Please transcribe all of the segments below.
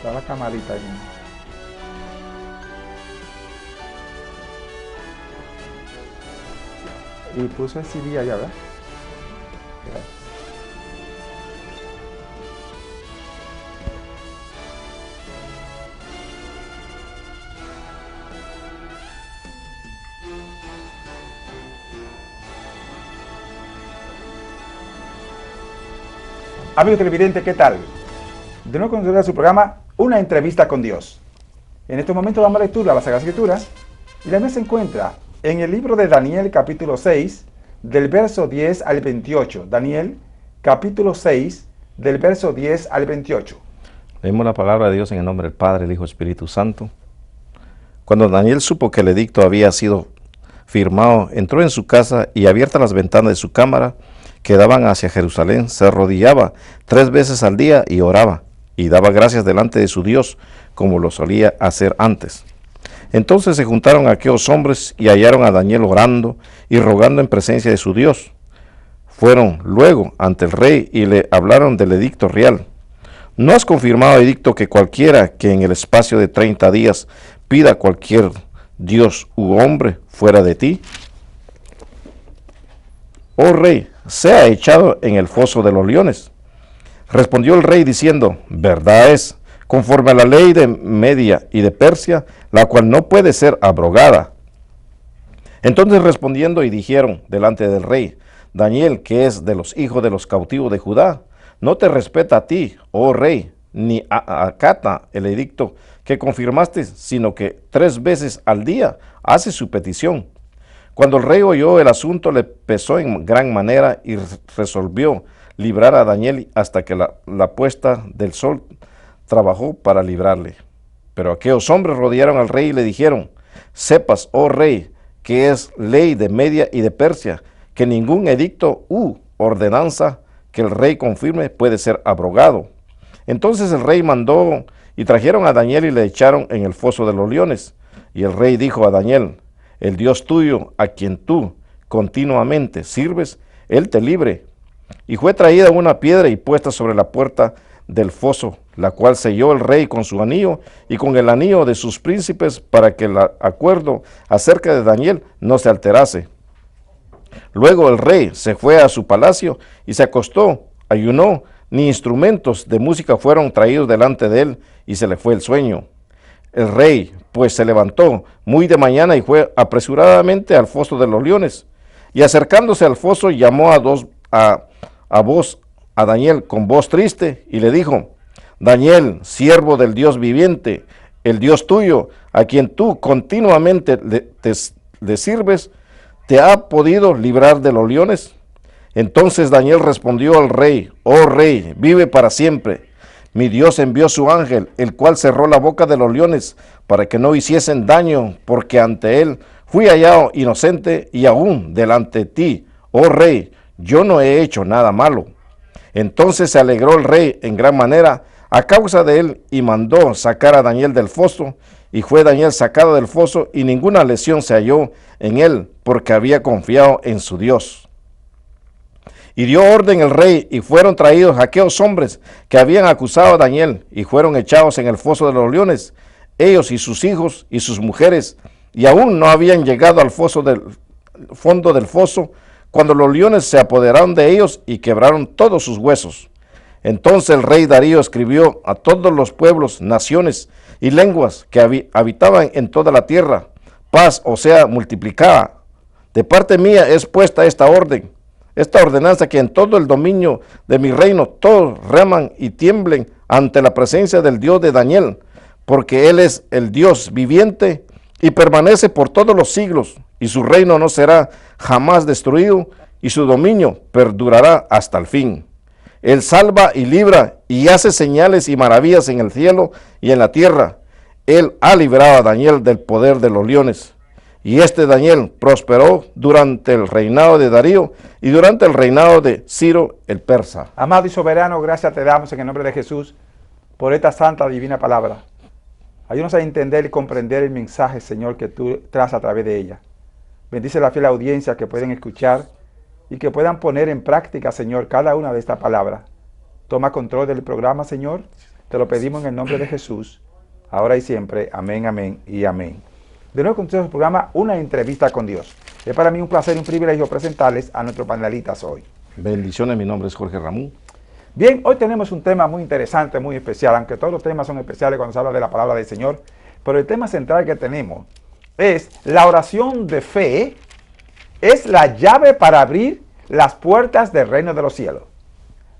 Está la camarita ahí. Y puso el CD allá, ¿verdad? Amigos televidentes, ¿qué tal? De nuevo con su programa Una entrevista con Dios. En estos momentos damos lectura a las Sagradas Escrituras y la mesa se encuentra en el libro de Daniel capítulo 6 del verso 10 al 28. Daniel capítulo 6 del verso 10 al 28. Leemos la palabra de Dios en el nombre del Padre, el Hijo y Espíritu Santo. Cuando Daniel supo que el edicto había sido firmado, entró en su casa y abiertas las ventanas de su cámara que daban hacia Jerusalén, se arrodillaba 3 veces al día y oraba, y daba gracias delante de su Dios, como lo solía hacer antes. Entonces se juntaron aquellos hombres y hallaron a Daniel orando y rogando en presencia de su Dios. Fueron luego ante el rey y le hablaron del edicto real. ¿No has confirmado, edicto, que cualquiera que en el espacio de 30 días pida a cualquier Dios u hombre fuera de ti? Oh rey, sea echado en el foso de los leones. Respondió el rey diciendo, verdad es, conforme a la ley de Media y de Persia, la cual no puede ser abrogada. Entonces respondiendo y dijeron delante del rey, Daniel, que es de los hijos de los cautivos de Judá, no te respeta a ti, oh rey, ni acata el edicto que confirmaste, sino que 3 veces al día hace su petición. Cuando el rey oyó el asunto, le pesó en gran manera y resolvió librar a Daniel hasta que la puesta del sol trabajó para librarle. Pero aquellos hombres rodearon al rey y le dijeron, sepas, oh rey, que es ley de Media y de Persia, que ningún edicto u ordenanza que el rey confirme puede ser abrogado. Entonces el rey mandó y trajeron a Daniel y le echaron en el foso de los leones. Y el rey dijo a Daniel, el Dios tuyo, a quien tú continuamente sirves, él te libre. Y fue traída una piedra y puesta sobre la puerta del foso, la cual selló el rey con su anillo y con el anillo de sus príncipes, para que el acuerdo acerca de Daniel no se alterase. Luego el rey se fue a su palacio y se acostó, ayunó, ni instrumentos de música fueron traídos delante de él, y se le fue el sueño. El rey, pues, se levantó muy de mañana y fue apresuradamente al foso de los leones. Y acercándose al foso, llamó a Daniel con voz triste y le dijo, Daniel, siervo del Dios viviente, el Dios tuyo, a quien tú continuamente le sirves, ¿te ha podido librar de los leones? Entonces Daniel respondió al rey, oh rey, vive para siempre. Mi Dios envió su ángel, el cual cerró la boca de los leones para que no hiciesen daño, porque ante él fui hallado inocente y aún delante de ti, oh rey, yo no he hecho nada malo. Entonces se alegró el rey en gran manera a causa de él y mandó sacar a Daniel del foso, y fue Daniel sacado del foso y ninguna lesión se halló en él, porque había confiado en su Dios. Y dio orden el rey, y fueron traídos aquellos hombres que habían acusado a Daniel, y fueron echados en el foso de los leones, ellos y sus hijos y sus mujeres, y aún no habían llegado al fondo del foso, cuando los leones se apoderaron de ellos y quebraron todos sus huesos. Entonces el rey Darío escribió a todos los pueblos, naciones y lenguas que habitaban en toda la tierra, paz, o sea, multiplicada. De parte mía es puesta esta ordenanza, que en todo el dominio de mi reino todos reman y tiemblen ante la presencia del Dios de Daniel, porque él es el Dios viviente y permanece por todos los siglos, y su reino no será jamás destruido, y su dominio perdurará hasta el fin. Él salva y libra y hace señales y maravillas en el cielo y en la tierra. Él ha librado a Daniel del poder de los leones. Y este Daniel prosperó durante el reinado de Darío y durante el reinado de Ciro el persa. Amado y soberano, gracias te damos en el nombre de Jesús por esta santa divina palabra. Ayúdanos a entender y comprender el mensaje, Señor, que tú traes a través de ella. Bendice la fiel audiencia que pueden escuchar y que puedan poner en práctica, Señor, cada una de estas palabras. Toma control del programa, Señor. Te lo pedimos en el nombre de Jesús, ahora y siempre. Amén, amén y amén. De nuevo, continuamos el programa Una entrevista con Dios. Es para mí un placer y un privilegio presentarles a nuestros panelistas hoy. Bendiciones, mi nombre es Jorge Ramón. Bien, hoy tenemos un tema muy interesante, muy especial, aunque todos los temas son especiales cuando se habla de la palabra del Señor, pero el tema central que tenemos es la oración de fe, es la llave para abrir las puertas del reino de los cielos.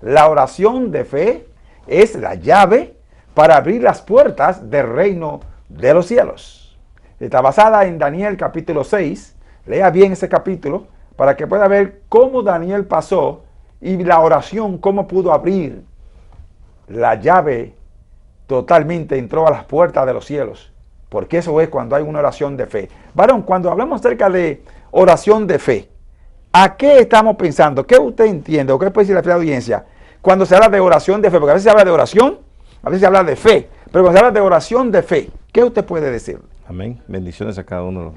La oración de fe es la llave para abrir las puertas del reino de los cielos. Está basada en Daniel capítulo 6. Lea bien ese capítulo para que pueda ver cómo Daniel pasó y la oración cómo pudo abrir la llave totalmente, entró a las puertas de los cielos. Porque eso es cuando hay una oración de fe. Varón, cuando hablamos acerca de oración de fe, ¿a qué estamos pensando? ¿Qué usted entiende o qué puede decir la fiel audiencia cuando se habla de oración de fe? Porque a veces se habla de oración, a veces se habla de fe, pero cuando se habla de oración de fe, ¿qué usted puede decir? Amén. Bendiciones a cada uno de los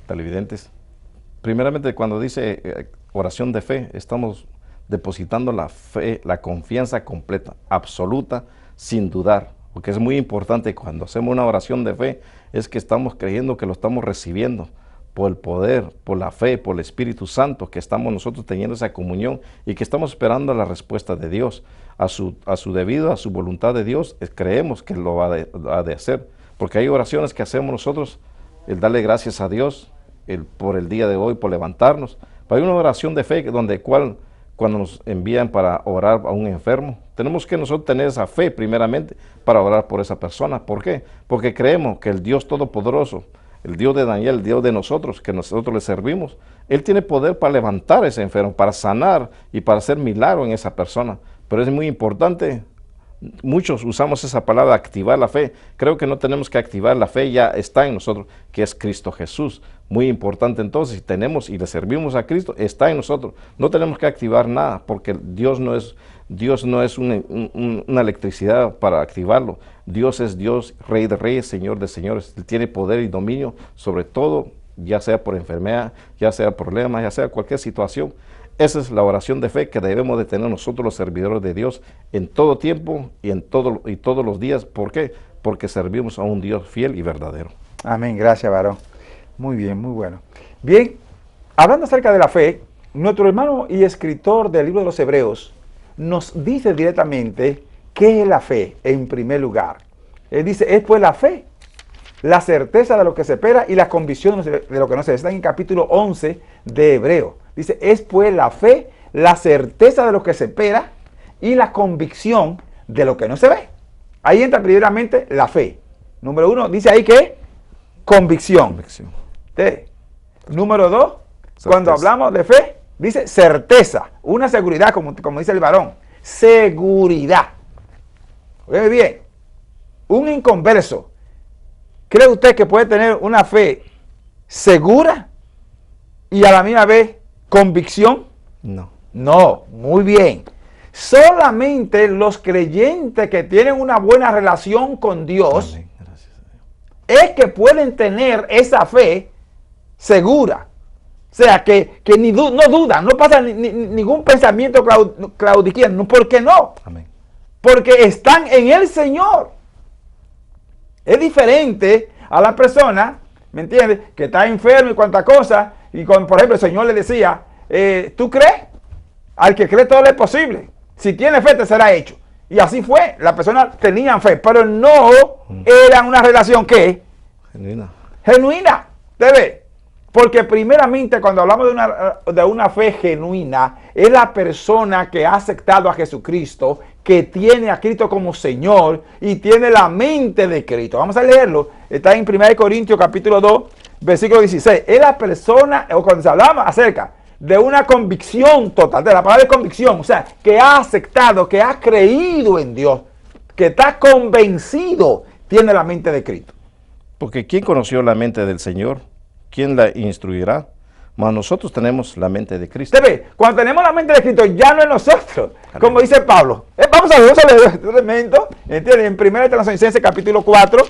televidentes. Primeramente, cuando dice oración de fe, estamos depositando la fe, la confianza completa, absoluta, sin dudar. Porque es muy importante cuando hacemos una oración de fe, es que estamos creyendo que lo estamos recibiendo por el poder, por la fe, por el Espíritu Santo, que estamos nosotros teniendo esa comunión y que estamos esperando la respuesta de Dios. A su debido, a su voluntad de Dios, creemos que lo ha de hacer. Porque hay oraciones que hacemos nosotros, el darle gracias a Dios por el día de hoy, por levantarnos. Pero hay una oración de fe cuando nos envían para orar a un enfermo, tenemos que nosotros tener esa fe primeramente para orar por esa persona. ¿Por qué? Porque creemos que el Dios Todopoderoso, el Dios de Daniel, el Dios de nosotros, que nosotros le servimos, Él tiene poder para levantar a ese enfermo, para sanar y para hacer milagro en esa persona. Pero es muy importante, muchos usamos esa palabra, activar la fe. Creo que no tenemos que activar la fe, ya está en nosotros, que es Cristo Jesús. Muy importante entonces, si tenemos y le servimos a Cristo, está en nosotros. No tenemos que activar nada, porque Dios no es una electricidad para activarlo. Dios es Dios, Rey de Reyes, Señor de Señores. Él tiene poder y dominio sobre todo, ya sea por enfermedad, ya sea problema, ya sea cualquier situación. Esa es la oración de fe que debemos de tener nosotros los servidores de Dios en todo tiempo y todos los días. ¿Por qué? Porque servimos a un Dios fiel y verdadero. Amén, gracias, varón. Muy bien, muy bueno. Bien, hablando acerca de la fe, nuestro hermano y escritor del libro de los Hebreos nos dice directamente qué es la fe en primer lugar. Él dice, es pues la fe, la certeza de lo que se espera y la convicción de lo que no se ve. Está en el capítulo 11 de Hebreos. Dice, es pues la fe, la certeza de lo que se espera y la convicción de lo que no se ve. Ahí entra primeramente la fe. Número 1, dice ahí que convicción. Número 2, cuando hablamos de fe, dice certeza, una seguridad, como dice el varón. Seguridad. Oye bien, un inconverso, ¿cree usted que puede tener una fe segura y a la misma vez convicción? No. No, muy bien. Solamente los creyentes que tienen una buena relación con Dios, Amén. Gracias a Dios, es que pueden tener esa fe segura. O sea, que no dudan, no pasa ningún pensamiento claudiquiano. ¿Por qué no? Amén. Porque están en el Señor. Es diferente a la persona, ¿me entiendes?, que está enfermo y cuantas cosas, y por ejemplo el Señor le decía, ¿tú crees? Al que cree todo le es posible. Si tiene fe te será hecho. Y así fue, las personas tenían fe, pero no era una relación que genuina. ¿Debe? Porque primeramente cuando hablamos de una fe genuina, es la persona que ha aceptado a Jesucristo, que tiene a Cristo como Señor y tiene la mente de Cristo. Vamos a leerlo. Está en 1 Corintios capítulo 2, versículo 16. Es la persona, o cuando se hablaba acerca de una convicción total, de la palabra de convicción, o sea, que ha aceptado, que ha creído en Dios, que está convencido, tiene la mente de Cristo. Porque ¿quién conoció la mente del Señor? ¿Quién la instruirá? Mas nosotros tenemos la mente de Cristo. ¿Usted ve? Cuando tenemos la mente de Cristo, ya no es nosotros. Amén. Como dice Pablo. Vamos a leer este elemento. ¿Entienden? En 1 Tesalonicenses capítulo 4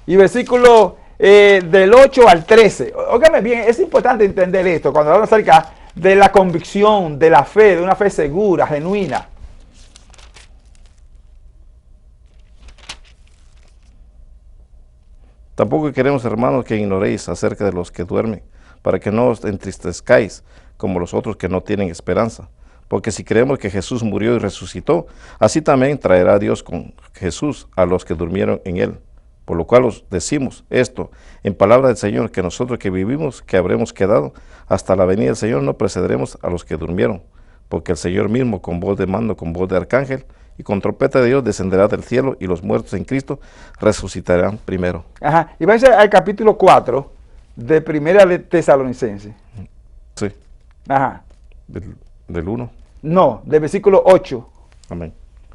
y versículo del 8 al 13. Óigame bien, es importante entender esto cuando hablamos acerca de la convicción, de la fe, de una fe segura, genuina. Tampoco queremos, hermanos, que ignoréis acerca de los que duermen, para que no os entristezcáis como los otros que no tienen esperanza. Porque si creemos que Jesús murió y resucitó, así también traerá Dios con Jesús a los que durmieron en él. Por lo cual os decimos esto, en palabra del Señor, que nosotros que vivimos, que habremos quedado hasta la venida del Señor, no precederemos a los que durmieron. Porque el Señor mismo, con voz de mando, con voz de arcángel y con trompeta de Dios, descenderá del cielo, y los muertos en Cristo resucitarán primero. Ajá. Y vais al capítulo 4 de Primera de Tesalonicenses. Sí, Ajá. del 1. No, del versículo 8 Amén.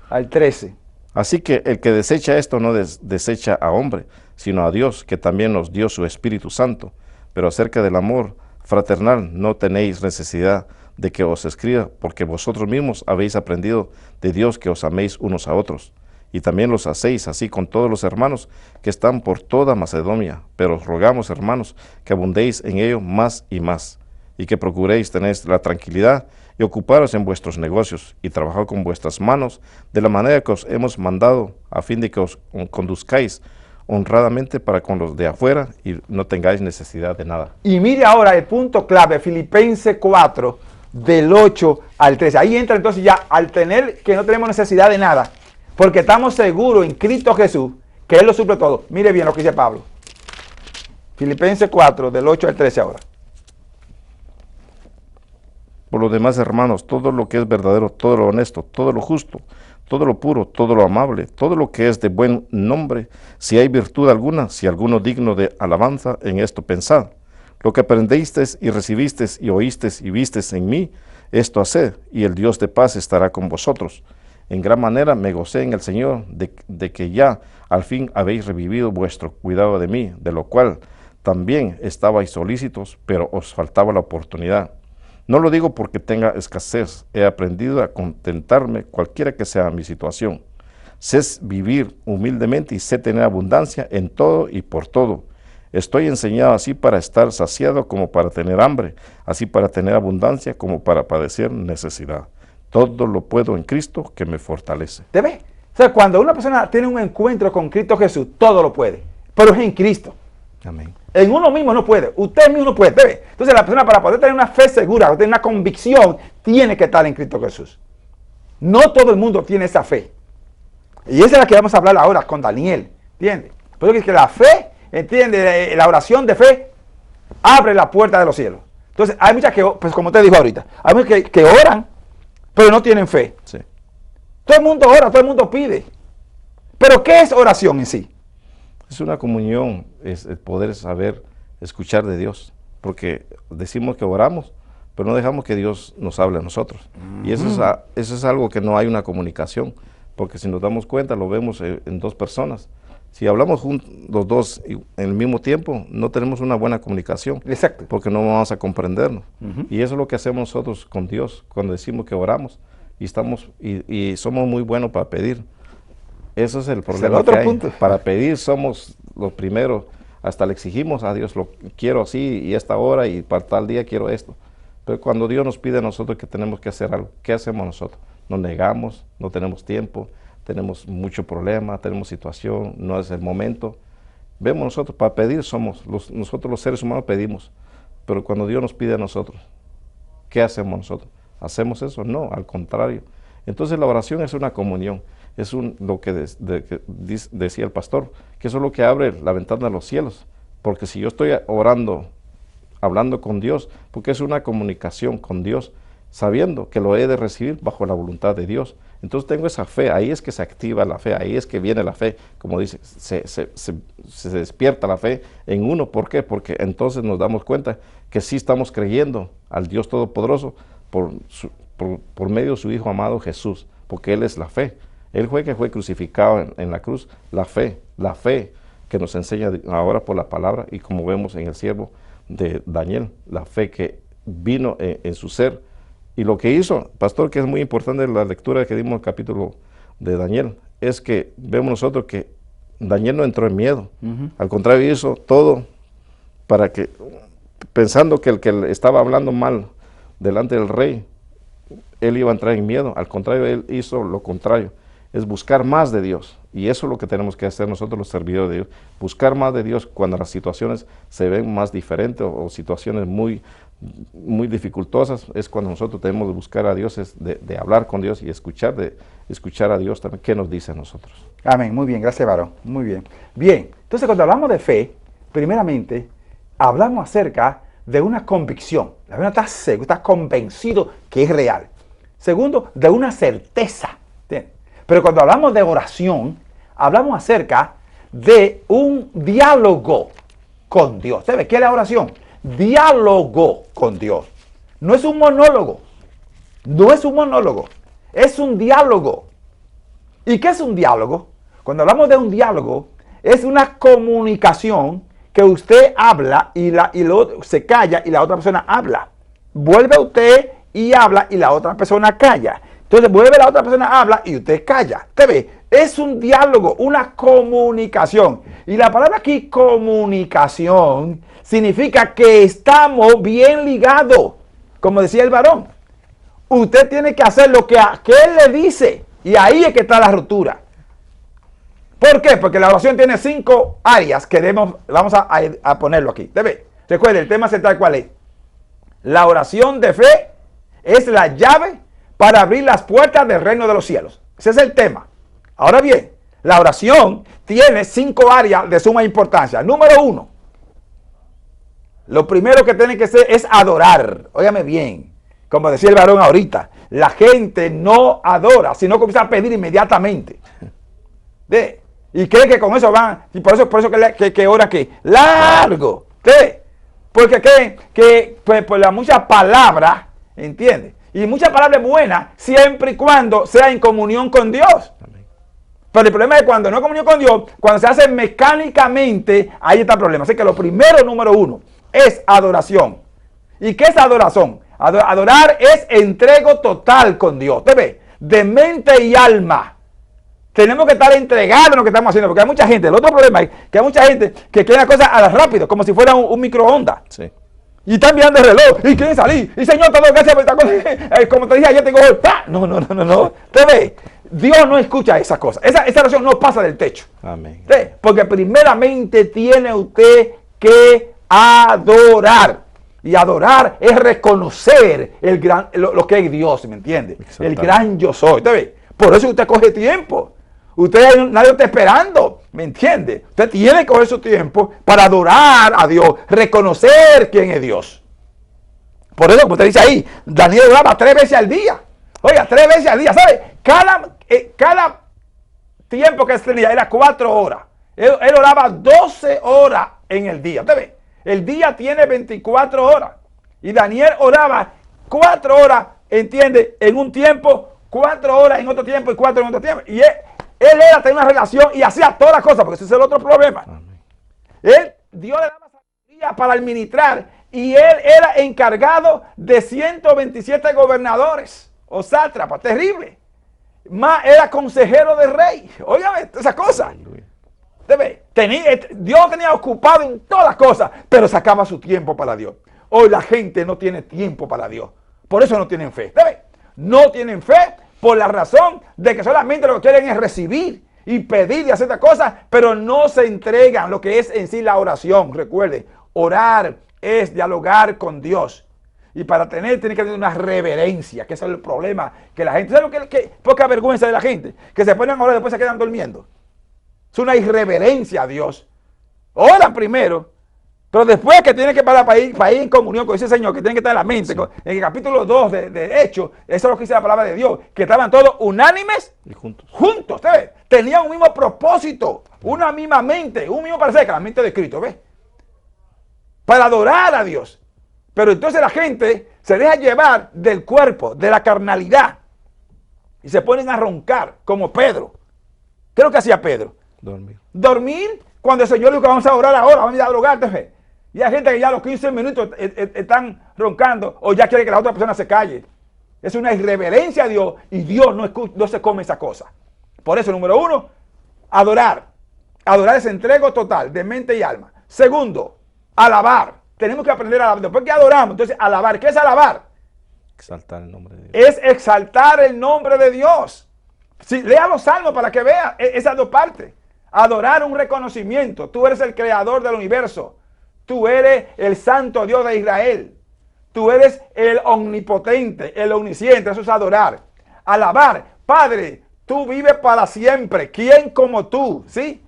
al 13. Así que el que desecha esto no desecha a hombre, sino a Dios, que también nos dio su Espíritu Santo. Pero acerca del amor fraternal no tenéis necesidad de que os escriba, porque vosotros mismos habéis aprendido de Dios que os améis unos a otros. Y también los hacéis así con todos los hermanos que están por toda Macedonia. Pero os rogamos, hermanos, que abundéis en ello más y más, y que procuréis tener la tranquilidad y ocuparos en vuestros negocios, y trabajad con vuestras manos de la manera que os hemos mandado, a fin de que os conduzcáis honradamente para con los de afuera y no tengáis necesidad de nada. Y mire ahora el punto clave, Filipenses 4, del 8 al 13. Ahí entra entonces ya al tener que no tenemos necesidad de nada, porque estamos seguros en Cristo Jesús, que Él lo suple todo. Mire bien lo que dice Pablo. Filipenses 4, del 8 al 13 ahora. Por lo demás, hermanos, todo lo que es verdadero, todo lo honesto, todo lo justo, todo lo puro, todo lo amable, todo lo que es de buen nombre, si hay virtud alguna, si alguno digno de alabanza, en esto pensad. Lo que aprendisteis y recibisteis y oísteis y visteis en mí, esto haced, y el Dios de paz estará con vosotros. En gran manera me gocé en el Señor de que ya al fin habéis revivido vuestro cuidado de mí, de lo cual también estabais solícitos, pero os faltaba la oportunidad. No lo digo porque tenga escasez, he aprendido a contentarme cualquiera que sea mi situación. Sé vivir humildemente y sé tener abundancia en todo y por todo. Estoy enseñado así para estar saciado como para tener hambre, así para tener abundancia como para padecer necesidad. Todo lo puedo en Cristo que me fortalece. ¿Te ves? O sea, cuando una persona tiene un encuentro con Cristo Jesús, todo lo puede, pero es en Cristo. Amén. En uno mismo no puede, usted mismo no puede. ¿Ve? Entonces la persona, para poder tener una fe segura, tener una convicción, tiene que estar en Cristo Jesús. No todo el mundo tiene esa fe. Y esa es la que vamos a hablar ahora con Daniel, ¿entiende? Porque es que la fe, ¿entiende? La oración de fe abre la puerta de los cielos. Entonces hay muchas que, pues como usted dijo ahorita, hay muchas que oran, pero no tienen fe. Sí. Todo el mundo ora, todo el mundo pide. Pero ¿qué es oración en sí? Es una comunión, es el poder saber escuchar de Dios, porque decimos que oramos, pero no dejamos que Dios nos hable a nosotros. Y eso es algo que no hay una comunicación, porque si nos damos cuenta, lo vemos en dos personas. Si hablamos los dos en el mismo tiempo, no tenemos una buena comunicación. Exacto. Porque no vamos a comprendernos. Y eso es lo que hacemos nosotros con Dios, cuando decimos que oramos y somos muy buenos para pedir. Eso es el problema otro que hay. punto. Para pedir somos los primeros, hasta le exigimos a Dios, lo quiero así y esta hora y para tal día quiero esto. Pero cuando Dios nos pide a nosotros que tenemos que hacer algo, ¿qué hacemos nosotros? Nos negamos, no tenemos tiempo, tenemos mucho problema, tenemos situación, no es el momento. Vemos nosotros, para pedir nosotros los seres humanos pedimos, pero cuando Dios nos pide a nosotros, ¿qué hacemos nosotros? ¿Hacemos eso? No, al contrario. Entonces la oración es una comunión, es lo que decía el pastor, que eso es lo que abre la ventana de los cielos, porque si yo estoy orando, hablando con Dios, porque es una comunicación con Dios, sabiendo que lo he de recibir bajo la voluntad de Dios. Entonces tengo esa fe, ahí es que se activa la fe, ahí es que viene la fe, como dice, se despierta la fe en uno. ¿Por qué? Porque entonces nos damos cuenta que sí estamos creyendo al Dios Todopoderoso por medio de su Hijo amado Jesús, porque Él es la fe. Él fue que fue crucificado en la cruz, la fe que nos enseña ahora por la palabra, y como vemos en el siervo de Daniel, la fe que vino en su ser. Y lo que hizo, pastor, que es muy importante la lectura que dimos en el capítulo de Daniel, es que vemos nosotros que Daniel no entró en miedo. Al contrario, hizo todo para que, pensando que el que le estaba hablando mal delante del rey, él iba a entrar en miedo. Al contrario, él hizo lo contrario. es buscar más de Dios. Y eso es lo que tenemos que hacer nosotros los servidores de Dios, buscar más de Dios cuando las situaciones se ven más diferentes o situaciones muy dificultosas, es cuando nosotros tenemos que buscar a Dios, es de hablar con Dios y escuchar a Dios también, qué nos dice a nosotros. Amén, muy bien, gracias varón, muy bien. Bien, entonces cuando hablamos de fe, primeramente, hablamos acerca de una convicción. La persona está seguro, está convencido que es real. Segundo, de una certeza. ¿Entiendes? Pero cuando hablamos de oración, hablamos acerca de un diálogo con Dios. ¿Sabe qué es la oración? Diálogo con Dios. No es un monólogo. No es un monólogo. Es un diálogo. ¿Y qué es un diálogo? Cuando hablamos de un diálogo, es una comunicación que usted habla y se calla y la otra persona habla. Vuelve usted y habla y la otra persona calla. Entonces vuelve la otra persona, habla y usted calla. ¿Usted ve? Es un diálogo, una comunicación. Y la palabra aquí, comunicación, significa que estamos bien ligados. Como decía el varón, usted tiene que hacer lo que aquel le dice. Y ahí es que está la ruptura. ¿Por qué? Porque la oración tiene 5 áreas que vamos a ponerlo aquí. ¿Debe? Recuerde, el tema central, ¿cuál es? La oración de fe es la llave para abrir las puertas del reino de los cielos. Ese es el tema. Ahora bien, la oración tiene 5 áreas de suma importancia. Número 1, lo primero que tiene que hacer es adorar. Óigame bien, como decía el varón ahorita, la gente no adora, sino comienza a pedir inmediatamente. ¿Ve? Y cree que con eso van, y por eso que ora que largo. ¿Ve? Porque creen que pues, por las muchas palabras, ¿entiendes? Y muchas palabras buenas, siempre y cuando sea en comunión con Dios. Amén. Pero el problema es cuando no es comunión con Dios, cuando se hace mecánicamente, ahí está el problema. Así que lo primero, número 1, es adoración. ¿Y qué es adoración? Adorar es entrego total con Dios. ¿Te ves? De mente y alma. Tenemos que estar entregados en lo que estamos haciendo, porque hay mucha gente, el otro problema es que hay mucha gente que quiere las cosas a las rápido, como si fuera un microondas. Sí. Y están mirando el reloj, y quieren salir, y Señor, te doy gracias por esta cosa. Como te dije ayer, tengo hoy. No. ¿Te ves? Dios no escucha esas cosas. Esa oración no pasa del techo. Amén. ¿Sí? Porque primeramente tiene usted que adorar. Y adorar es reconocer lo que es Dios, ¿me entiende? El gran yo soy. ¿Te ves? Por eso usted coge tiempo. Nadie está esperando, ¿me entiende? Usted tiene que coger su tiempo para adorar a Dios, reconocer quién es Dios. Por eso, como usted dice ahí, Daniel oraba 3 veces al día. Oiga, 3 veces al día, ¿sabe? Cada tiempo que él tenía era 4 horas. Él oraba 12 horas en el día. ¿Usted ve? El día tiene 24 horas. Y Daniel oraba 4 horas, ¿entiende? En un tiempo, 4 horas en otro tiempo y 4 en otro tiempo. Y él tenía una relación y hacía todas las cosas, porque ese es el otro problema. Dios le daba sabiduría para administrar y él era encargado de 127 gobernadores o sátrapas, terrible. Más era consejero del rey. Óigame, esas cosas. Dios tenía ocupado en todas las cosas, pero sacaba su tiempo para Dios. Hoy la gente no tiene tiempo para Dios. Por eso no tienen fe. No tienen fe por la razón de que solamente lo que quieren es recibir y pedir y hacer estas cosas, pero no se entregan lo que es en sí la oración. Recuerde, orar es dialogar con Dios. Y para tiene que tener una reverencia, que ese es el problema. Que la gente, ¿sabe lo que poca vergüenza de la gente? Que se ponen a orar y después se quedan durmiendo. Es una irreverencia a Dios. Oran primero, pero después que tienen que parar para ir en comunión con ese Señor, que tienen que estar en la mente. Sí. En el capítulo 2 de Hechos, eso es lo que dice la palabra de Dios, que estaban todos unánimes y juntos. ¿Ves? Tenían un mismo propósito, una misma mente, un mismo parecer, que la mente de Cristo, ¿ves? Para adorar a Dios. Pero entonces la gente se deja llevar del cuerpo, de la carnalidad, y se ponen a roncar, como Pedro. ¿Qué es lo que hacía Pedro? Dormir cuando el Señor dijo que vamos a orar ahora, vamos a drogarte. Y hay gente que ya a los 15 minutos están roncando o ya quiere que la otra persona se calle. Es una irreverencia a Dios y Dios no se come esa cosa. Por eso, número 1, adorar. Adorar es entrego total de mente y alma. Segundo, alabar. Tenemos que aprender a alabar. Después que adoramos, entonces alabar. ¿Qué es alabar? Exaltar el nombre de Dios. Es exaltar el nombre de Dios. Sí, lea los salmos para que vea esas dos partes. Adorar un reconocimiento. Tú eres el creador del universo. Tú eres el santo Dios de Israel. Tú eres el omnipotente, el omnisciente. Eso es adorar. Alabar. Padre, tú vives para siempre. ¿Quién como tú? ¿Sí?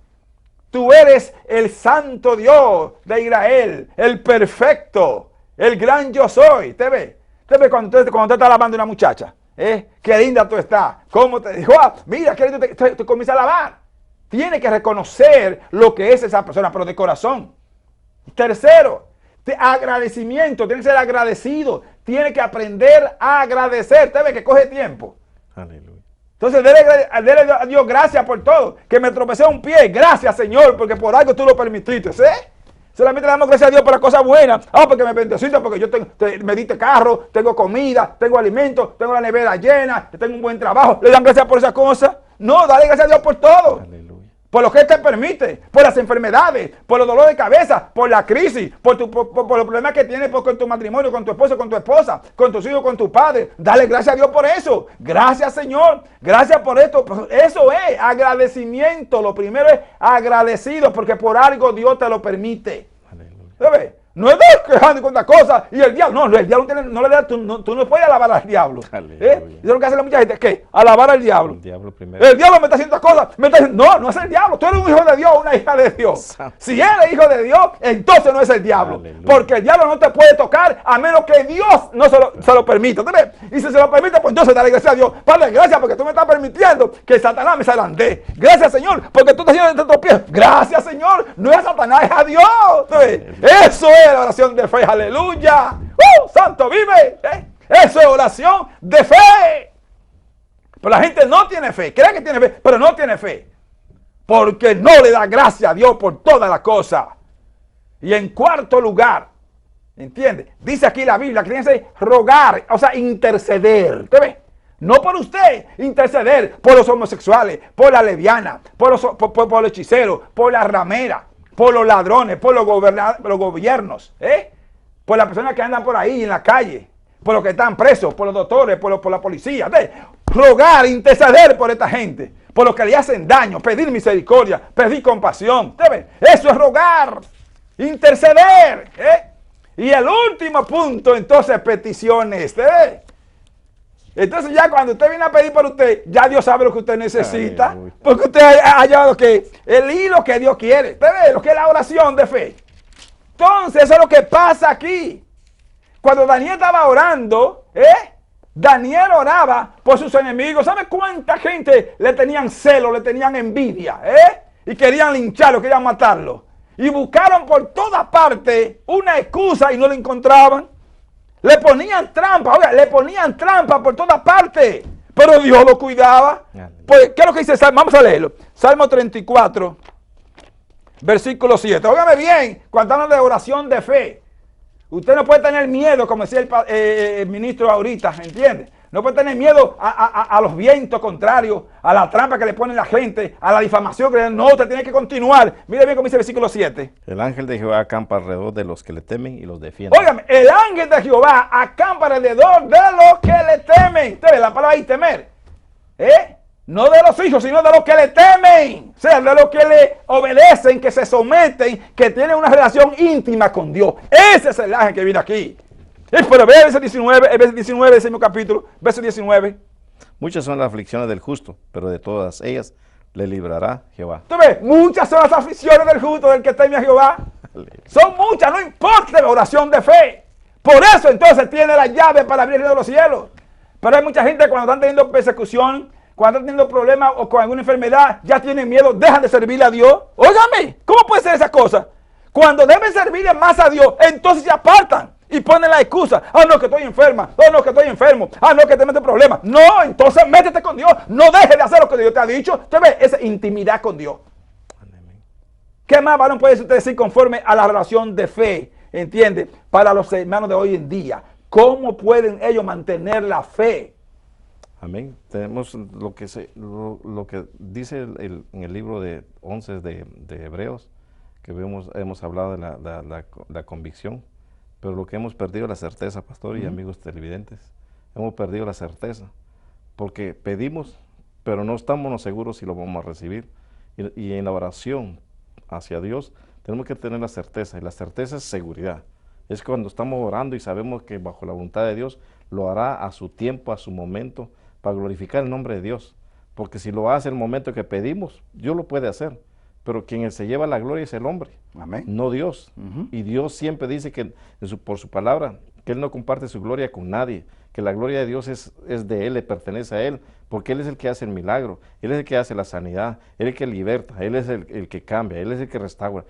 Tú eres el santo Dios de Israel. El perfecto. El gran yo soy. ¿Te ve? ¿Te ve cuando tú estás alabando a una muchacha? Qué linda tú estás. ¿Cómo te dijo? Mira, qué lindo te comienza a alabar. Tiene que reconocer lo que es esa persona, pero de corazón. Tercero, agradecimiento. Tiene que ser agradecido. Tiene que aprender a agradecer. ¿Te ve que coge tiempo? Aleluya. Entonces, dele a Dios gracias por todo. Que me tropecé un pie. Gracias, Señor, porque por algo tú lo permitiste. Solamente le damos gracias a Dios por las cosas buenas. Porque me bendeciste, porque yo me diste carro, tengo comida, tengo alimento, tengo la nevera llena, tengo un buen trabajo. ¿Le dan gracias por esas cosas? No, dale gracias a Dios por todo. Aleluya. Por lo que Él te permite, por las enfermedades, por los dolores de cabeza, por la crisis, por los problemas que tienes con tu matrimonio, con tu esposo, con tu esposa, con tus hijos, con tu padre. Dale gracias a Dios por eso. Gracias, Señor. Gracias por esto. Eso es agradecimiento. Lo primero es agradecido porque por algo Dios te lo permite. ¿Sabes? No es quejando con otras cosas y el diablo, no, el diablo no le da, tú no puedes alabar al diablo. Eso es lo que hace la mucha gente, ¿qué? Alabar al diablo. El diablo primero. El diablo me está haciendo estas cosas, me está diciendo, no es el diablo, tú eres un hijo de Dios, una hija de Dios. Si eres hijo de Dios, entonces no es el diablo. Aleluya. Porque el diablo no te puede tocar a menos que Dios no se lo permita. ¿Ves? Y si se lo permite, pues entonces dale gracias a Dios. Padre, gracias porque tú me estás permitiendo que Satanás me zarandee. Gracias, Señor, porque tú estás haciendo estos pies. Gracias, Señor, no es a Satanás, es a Dios. Eso es la oración de fe. Aleluya. Santo vive. Eso es oración de fe. Pero la gente no tiene fe. Cree que tiene fe, pero no tiene fe. Porque no le da gracias a Dios por todas las cosas. Y en cuarto lugar, ¿entiende? Dice aquí la Biblia que tiene que rogar, o sea, interceder. ¿Usted ve? No por usted, interceder por los homosexuales, por la lesbiana, por los hechiceros, por la ramera, por los ladrones, por los gobiernos, por las personas que andan por ahí en la calle, por los que están presos, por los doctores, por la policía. Rogar, interceder por esta gente, por los que le hacen daño, pedir misericordia, pedir compasión. Eso es rogar, interceder. Y el último punto, entonces, peticiones. Entonces ya cuando usted viene a pedir por usted, ya Dios sabe lo que usted necesita. Porque usted ha llevado que el hilo que Dios quiere. ¿Usted ve lo que es la oración de fe? Entonces eso es lo que pasa aquí. Cuando Daniel estaba orando, Daniel oraba por sus enemigos. ¿Sabe cuánta gente le tenían celo, le tenían envidia? Y querían lincharlo, querían matarlo. Y buscaron por todas partes una excusa y no la encontraban. Le ponían trampa, oiga, le ponían trampa por todas partes. Pero Dios lo cuidaba. Pues, ¿qué es lo que dice? Vamos a leerlo. Salmo 34, versículo 7. Óigame bien, cuando hablan de oración de fe. Usted no puede tener miedo, como decía el ministro ahorita, ¿entiende? No puede tener miedo a los vientos contrarios, a la trampa que le pone la gente, a la difamación que le dan. No, usted tiene que continuar. Mire bien cómo dice el versículo 7. El ángel de Jehová acampa alrededor de los que le temen y los defiende. Óigame, el ángel de Jehová acampa alrededor de los que le temen. Usted ve la palabra ahí, temer. No de los hijos, sino de los que le temen. O sea, de los que le obedecen, que se someten, que tienen una relación íntima con Dios. Ese es el ángel que viene aquí. Pero ve el verso 19, del mismo capítulo, verso 19. Muchas son las aflicciones del justo, pero de todas ellas le librará Jehová. ¿Tú ves? Muchas son las aflicciones del justo, del que teme a Jehová. Son muchas, no importa la oración de fe. Por eso entonces tiene la llave para abrir de los cielos. Pero hay mucha gente cuando están teniendo persecución, cuando están teniendo problemas o con alguna enfermedad, ya tienen miedo, dejan de servirle a Dios. Óigame, ¿cómo puede ser esa cosa? Cuando deben servirle más a Dios, entonces se apartan. Y ponen la excusa, no que estoy enferma, no que estoy enfermo, no que te metes problemas. No, entonces métete con Dios, no dejes de hacer lo que Dios te ha dicho. Usted ve esa intimidad con Dios. ¿Qué más varón puede usted decir conforme a la relación de fe? ¿Entiende? Para los hermanos de hoy en día, ¿cómo pueden ellos mantener la fe? Amén. Tenemos lo que dice en el libro de 11 de Hebreos, que hemos hablado de la convicción. Pero lo que hemos perdido es la certeza, pastor y amigos televidentes. Hemos perdido la certeza. Porque pedimos pero no estamos seguros si lo vamos a recibir. Y en la oración hacia Dios tenemos que tener la certeza, y la certeza es seguridad. Es cuando estamos orando y sabemos que bajo la voluntad de Dios lo hará a su tiempo, a su momento, para glorificar el nombre de Dios. Porque si lo hace en el momento que pedimos, Dios lo puede hacer. Pero quien se lleva la gloria es el hombre, Amén. no Dios. Ujú. Y Dios siempre dice que por su palabra, que Él no comparte su gloria con nadie, que la gloria de Dios es de Él, le pertenece a Él, porque Él es el que hace el milagro, Él es el que hace la sanidad, Él es el que liberta, Él es el que cambia, Él es el que restaura.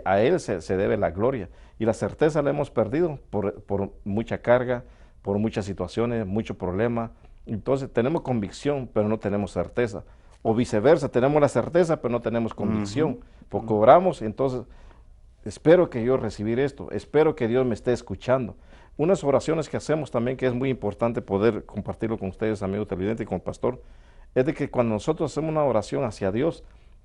A Él se debe la gloria. Y la certeza la hemos perdido por mucha carga, por muchas situaciones, mucho problema. Entonces tenemos convicción, pero no tenemos certeza. O viceversa, tenemos la certeza, pero no tenemos convicción. Porque oramos, entonces espero que yo recibir esto, espero que Dios me esté escuchando. Unas oraciones que hacemos también, que es muy importante poder compartirlo con ustedes, amigos televidentes, y con el pastor, es de que cuando nosotros hacemos una oración hacia Dios,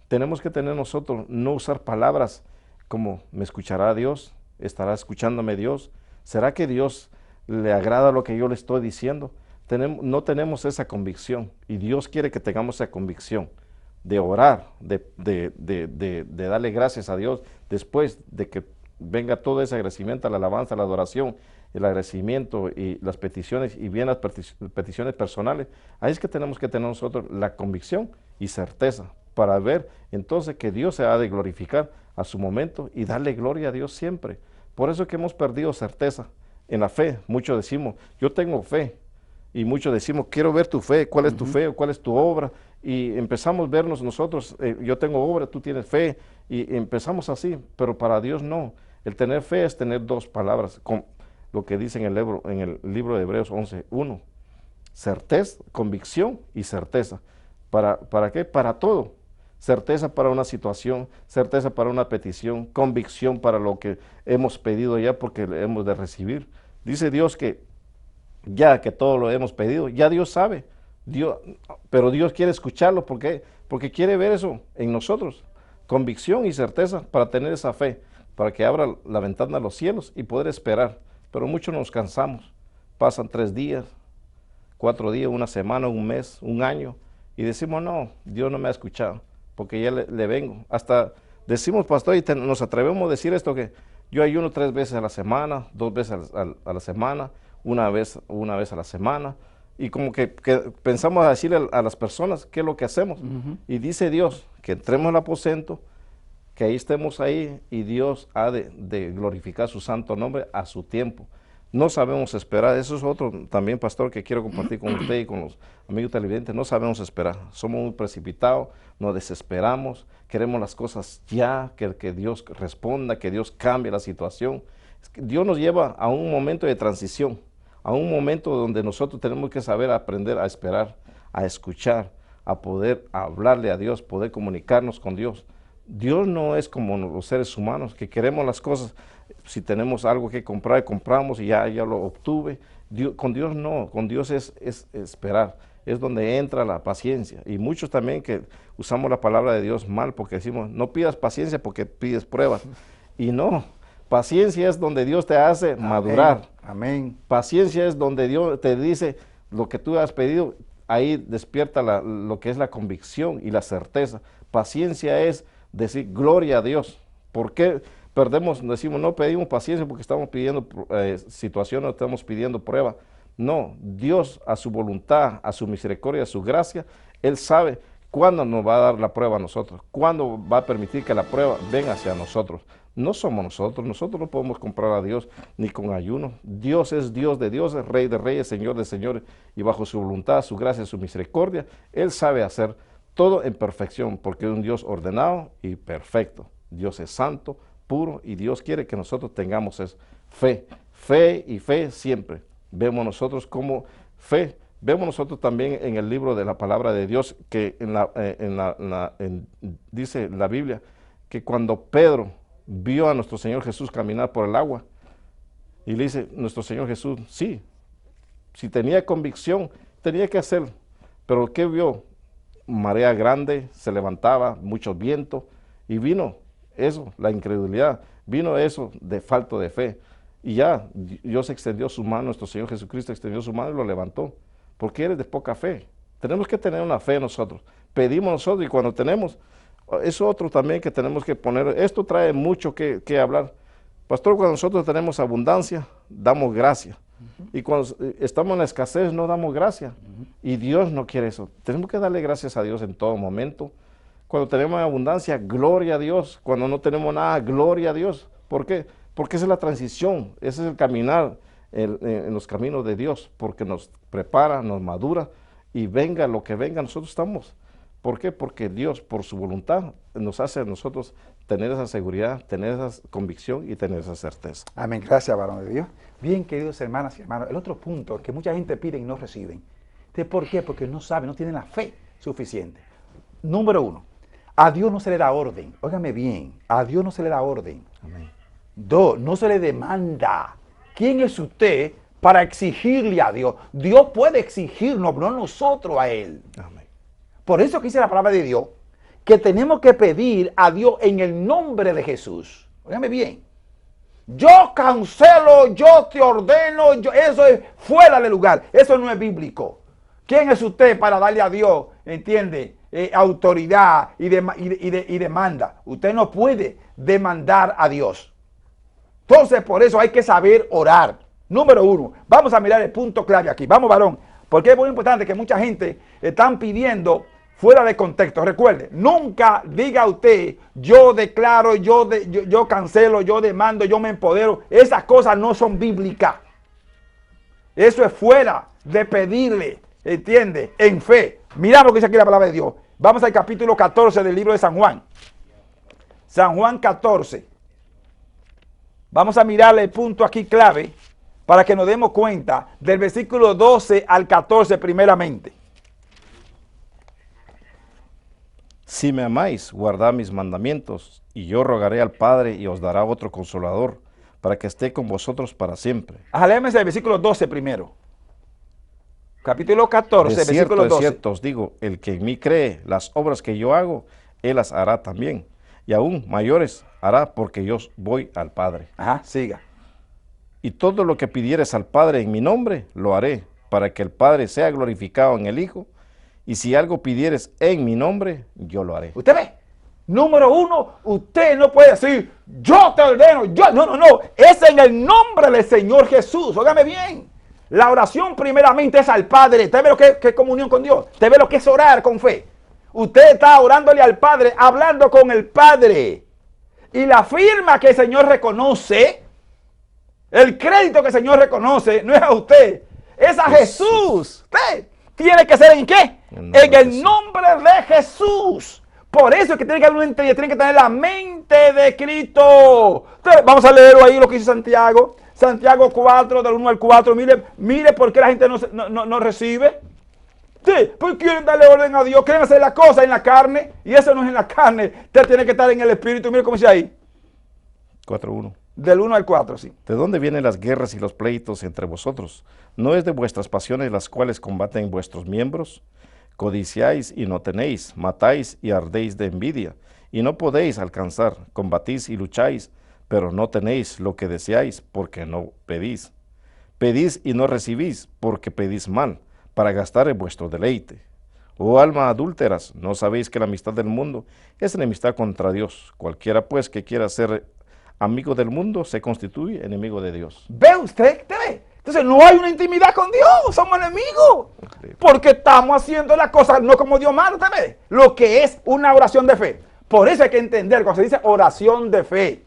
tenemos que tener nosotros, no usar palabras como ¿me escuchará Dios? ¿Estará escuchándome Dios? ¿Será que Dios le agrada lo que yo le estoy diciendo? No tenemos esa convicción, y Dios quiere que tengamos esa convicción de orar, de darle gracias a Dios después de que venga todo ese agradecimiento, la alabanza, la adoración, el agradecimiento y las peticiones, y bien las peticiones personales. Ahí es que tenemos que tener nosotros la convicción y certeza para ver entonces que Dios se ha de glorificar a su momento y darle gloria a Dios siempre. Por eso es que hemos perdido certeza en la fe. Muchos decimos, yo tengo fe, y muchos decimos, quiero ver tu fe, ¿cuál es tu fe o cuál es tu obra? Y empezamos a vernos nosotros, yo tengo obra, tú tienes fe, y empezamos así, pero para Dios no. El tener fe es tener dos palabras, con lo que dice en el libro de Hebreos 11:1, certeza, convicción y certeza. ¿Para qué? Para todo. Certeza para una situación, certeza para una petición, convicción para lo que hemos pedido ya, porque le hemos de recibir. Dice Dios que ya que todo lo hemos pedido, ya Dios sabe, pero Dios quiere escucharlo. ¿Por qué? Porque quiere ver eso en nosotros, convicción y certeza para tener esa fe, para que abra la ventana a los cielos y poder esperar. Pero muchos nos cansamos, pasan 3 días, 4 días, una semana, un mes, un año, y decimos, no, Dios no me ha escuchado, porque ya le vengo. Hasta decimos, pastor, y nos atrevemos a decir esto, que yo ayuno 3 veces a la semana, 2 veces a la semana, una vez a la semana, y como que pensamos a decirle a las personas qué es lo que hacemos. Y dice Dios que entremos al aposento, que ahí estemos ahí, y Dios ha de glorificar su santo nombre a su tiempo. No sabemos esperar. Eso es otro también, pastor, que quiero compartir con usted y con los amigos televidentes. No sabemos esperar, somos muy precipitados, nos desesperamos, queremos las cosas ya, que Dios responda, que Dios cambie la situación. Dios nos lleva a un momento de transición, a un momento donde nosotros tenemos que saber aprender a esperar, a escuchar, a poder hablarle a Dios, poder comunicarnos con Dios. Dios no es como los seres humanos, que queremos las cosas. Si tenemos algo que comprar, compramos y ya lo obtuve. Con Dios no, con Dios es esperar, es donde entra la paciencia. Y muchos también que usamos la palabra de Dios mal, porque decimos, no pidas paciencia porque pides pruebas. Y no, paciencia es donde Dios te hace madurar. Amén. Paciencia es donde Dios te dice lo que tú has pedido, ahí despierta lo que es la convicción y la certeza. Paciencia es decir gloria a Dios. ¿Por qué decimos no pedimos paciencia porque estamos pidiendo situaciones, estamos pidiendo prueba? No, Dios a su voluntad, a su misericordia, a su gracia, Él sabe cuándo nos va a dar la prueba a nosotros, cuándo va a permitir que la prueba venga hacia nosotros. No somos nosotros no podemos comprar a Dios ni con ayuno. Dios es Dios de dioses, Rey de reyes, Señor de señores, y bajo su voluntad, su gracia, su misericordia, Él sabe hacer todo en perfección, porque es un Dios ordenado y perfecto. Dios es santo, puro, y Dios quiere que nosotros tengamos fe y fe siempre. Vemos nosotros como fe. Vemos nosotros también en el libro de la palabra de Dios, que dice la Biblia, que cuando Pedro vio a nuestro Señor Jesús caminar por el agua, y le dice, nuestro Señor Jesús, sí, si tenía convicción, tenía que hacerlo. Pero ¿qué vio? Marea grande, se levantaba, mucho viento, y vino eso, la incredulidad, vino eso de falta de fe. Y ya Dios extendió su mano, nuestro Señor Jesucristo extendió su mano y lo levantó, porque eres de poca fe. Tenemos que tener una fe nosotros. Pedimos nosotros y cuando tenemos, es otro también que tenemos que poner. Esto trae mucho que hablar. Pastor, cuando nosotros tenemos abundancia, damos gracia. Y cuando estamos en la escasez, no damos gracia. Y Dios no quiere eso. Tenemos que darle gracias a Dios en todo momento. Cuando tenemos abundancia, gloria a Dios. Cuando no tenemos nada, gloria a Dios. ¿Por qué? Porque esa es la transición, ese es el caminar en los caminos de Dios, porque nos prepara, nos madura, y venga lo que venga, nosotros estamos. ¿Por qué? Porque Dios, por su voluntad, nos hace a nosotros tener esa seguridad, tener esa convicción y tener esa certeza. Amén. Gracias, varón de Dios. Bien, queridos hermanas y hermanos, el otro punto que mucha gente pide y no reciben. ¿Por qué? Porque no saben, no tienen la fe suficiente. Número 1, a Dios no se le da orden. Óigame bien, a Dios no se le da orden. Amén. 2, no se le demanda. ¿Quién es usted para exigirle a Dios? Dios puede exigirnos, no nosotros a Él. Amén. Por eso que dice la palabra de Dios, que tenemos que pedir a Dios en el nombre de Jesús. Óigame bien. Yo cancelo, yo te ordeno, eso es fuera de lugar. Eso no es bíblico. ¿Quién es usted para darle a Dios, entiende, autoridad y demanda? Usted no puede demandar a Dios. Entonces, por eso hay que saber orar. Número 1, vamos a mirar el punto clave aquí. Vamos, varón, porque es muy importante que mucha gente están pidiendo fuera de contexto. Recuerde, nunca diga usted, yo declaro, yo cancelo, yo demando, yo me empodero. Esas cosas no son bíblicas. Eso es fuera de pedirle, ¿entiende? En fe. Miramos lo que dice aquí la palabra de Dios. Vamos al capítulo 14 del libro de San Juan. San Juan 14. Vamos a mirarle el punto aquí clave para que nos demos cuenta del versículo 12 al 14 primeramente. Si me amáis, guardad mis mandamientos, y yo rogaré al Padre y os dará otro consolador, para que esté con vosotros para siempre. Léeme el versículo 12 primero. Capítulo 14, versículo 12. De cierto os digo, el que en mí cree, las obras que yo hago, él las hará también, y aún mayores hará, porque yo voy al Padre. Siga. Y todo lo que pidieres al Padre en mi nombre, lo haré, para que el Padre sea glorificado en el Hijo. Y si algo pidieres en mi nombre, yo lo haré. ¿Usted ve? Número 1, usted no puede decir, yo te ordeno, yo. No. Es en el nombre del Señor Jesús. Óigame bien. La oración primeramente es al Padre. ¿Usted ve lo que es comunión con Dios? ¿Usted ve lo que es orar con fe? Usted está orándole al Padre, hablando con el Padre. Y la firma que el Señor reconoce, el crédito que el Señor reconoce, no es a usted, es a Jesús. Usted tiene que ser ¿en qué? En el nombre de Jesús. Por eso es que tiene que tener la mente de Cristo. Entonces, vamos a leerlo ahí lo que dice Santiago. Santiago 4, del 1 al 4. Mire por qué la gente no recibe. Sí, pues quieren darle orden a Dios, quieren hacer las cosas en la carne. Y eso no es en la carne. Usted tiene que estar en el Espíritu. Mire cómo dice ahí. 4:1. Del 1 al 4, sí. ¿De dónde vienen las guerras y los pleitos entre vosotros? ¿No es de vuestras pasiones las cuales combaten vuestros miembros? Codiciáis y no tenéis, matáis y ardéis de envidia, y no podéis alcanzar, combatís y lucháis, pero no tenéis lo que deseáis, porque no pedís. Pedís y no recibís, porque pedís mal, para gastar en vuestro deleite. Oh alma adúlteras, ¿no sabéis que la amistad del mundo es enemistad contra Dios? Cualquiera pues que quiera ser amigo del mundo se constituye enemigo de Dios. ¿Ve usted? ¿Te ve? Entonces no hay una intimidad con Dios, somos enemigos. Porque estamos haciendo las cosas no como Dios manda, ¿te ve? Lo que es una oración de fe. Por eso hay que entender, cuando se dice oración de fe,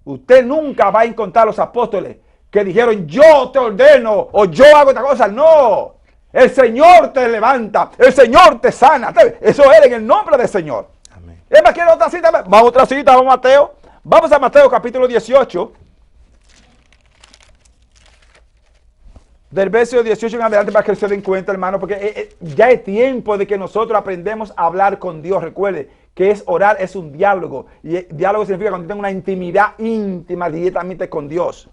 usted nunca va a encontrar a los apóstoles que dijeron yo te ordeno o yo hago esta cosa. No, el Señor te levanta, el Señor te sana. Eso es en el nombre del Señor. Amén. ¿Es más que otra cita? Vamos a otra cita, vamos a Mateo. Vamos a Mateo capítulo 18. Del verso 18 en adelante para que se den cuenta, hermano, porque ya es tiempo de que nosotros aprendemos a hablar con Dios. Recuerde que es orar, es un diálogo. Y diálogo significa cuando tengo una intimidad íntima directamente con Dios.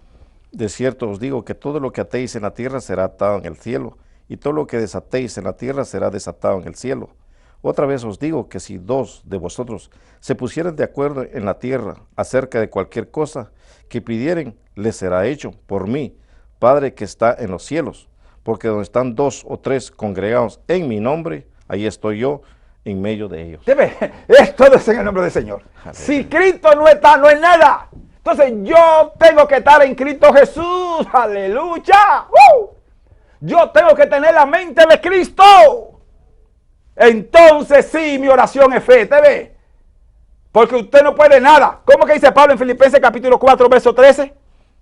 De cierto os digo que todo lo que atéis en la tierra será atado en el cielo, y todo lo que desatéis en la tierra será desatado en el cielo. Otra vez os digo que si dos de vosotros se pusieran de acuerdo en la tierra acerca de cualquier cosa que pidieren, les será hecho por mí, Padre que está en los cielos. porque donde están 2 o 3 congregados en mi nombre, ahí estoy yo en medio de ellos. Todo es en el nombre del Señor. Si Cristo no está, no es nada. Entonces yo tengo que estar en Cristo Jesús. Aleluya. Yo tengo que tener la mente de Cristo. Entonces sí, mi oración es fe. ¿Te ve? Porque usted no puede nada. ¿Cómo que dice Pablo en Filipenses capítulo 4, verso 13?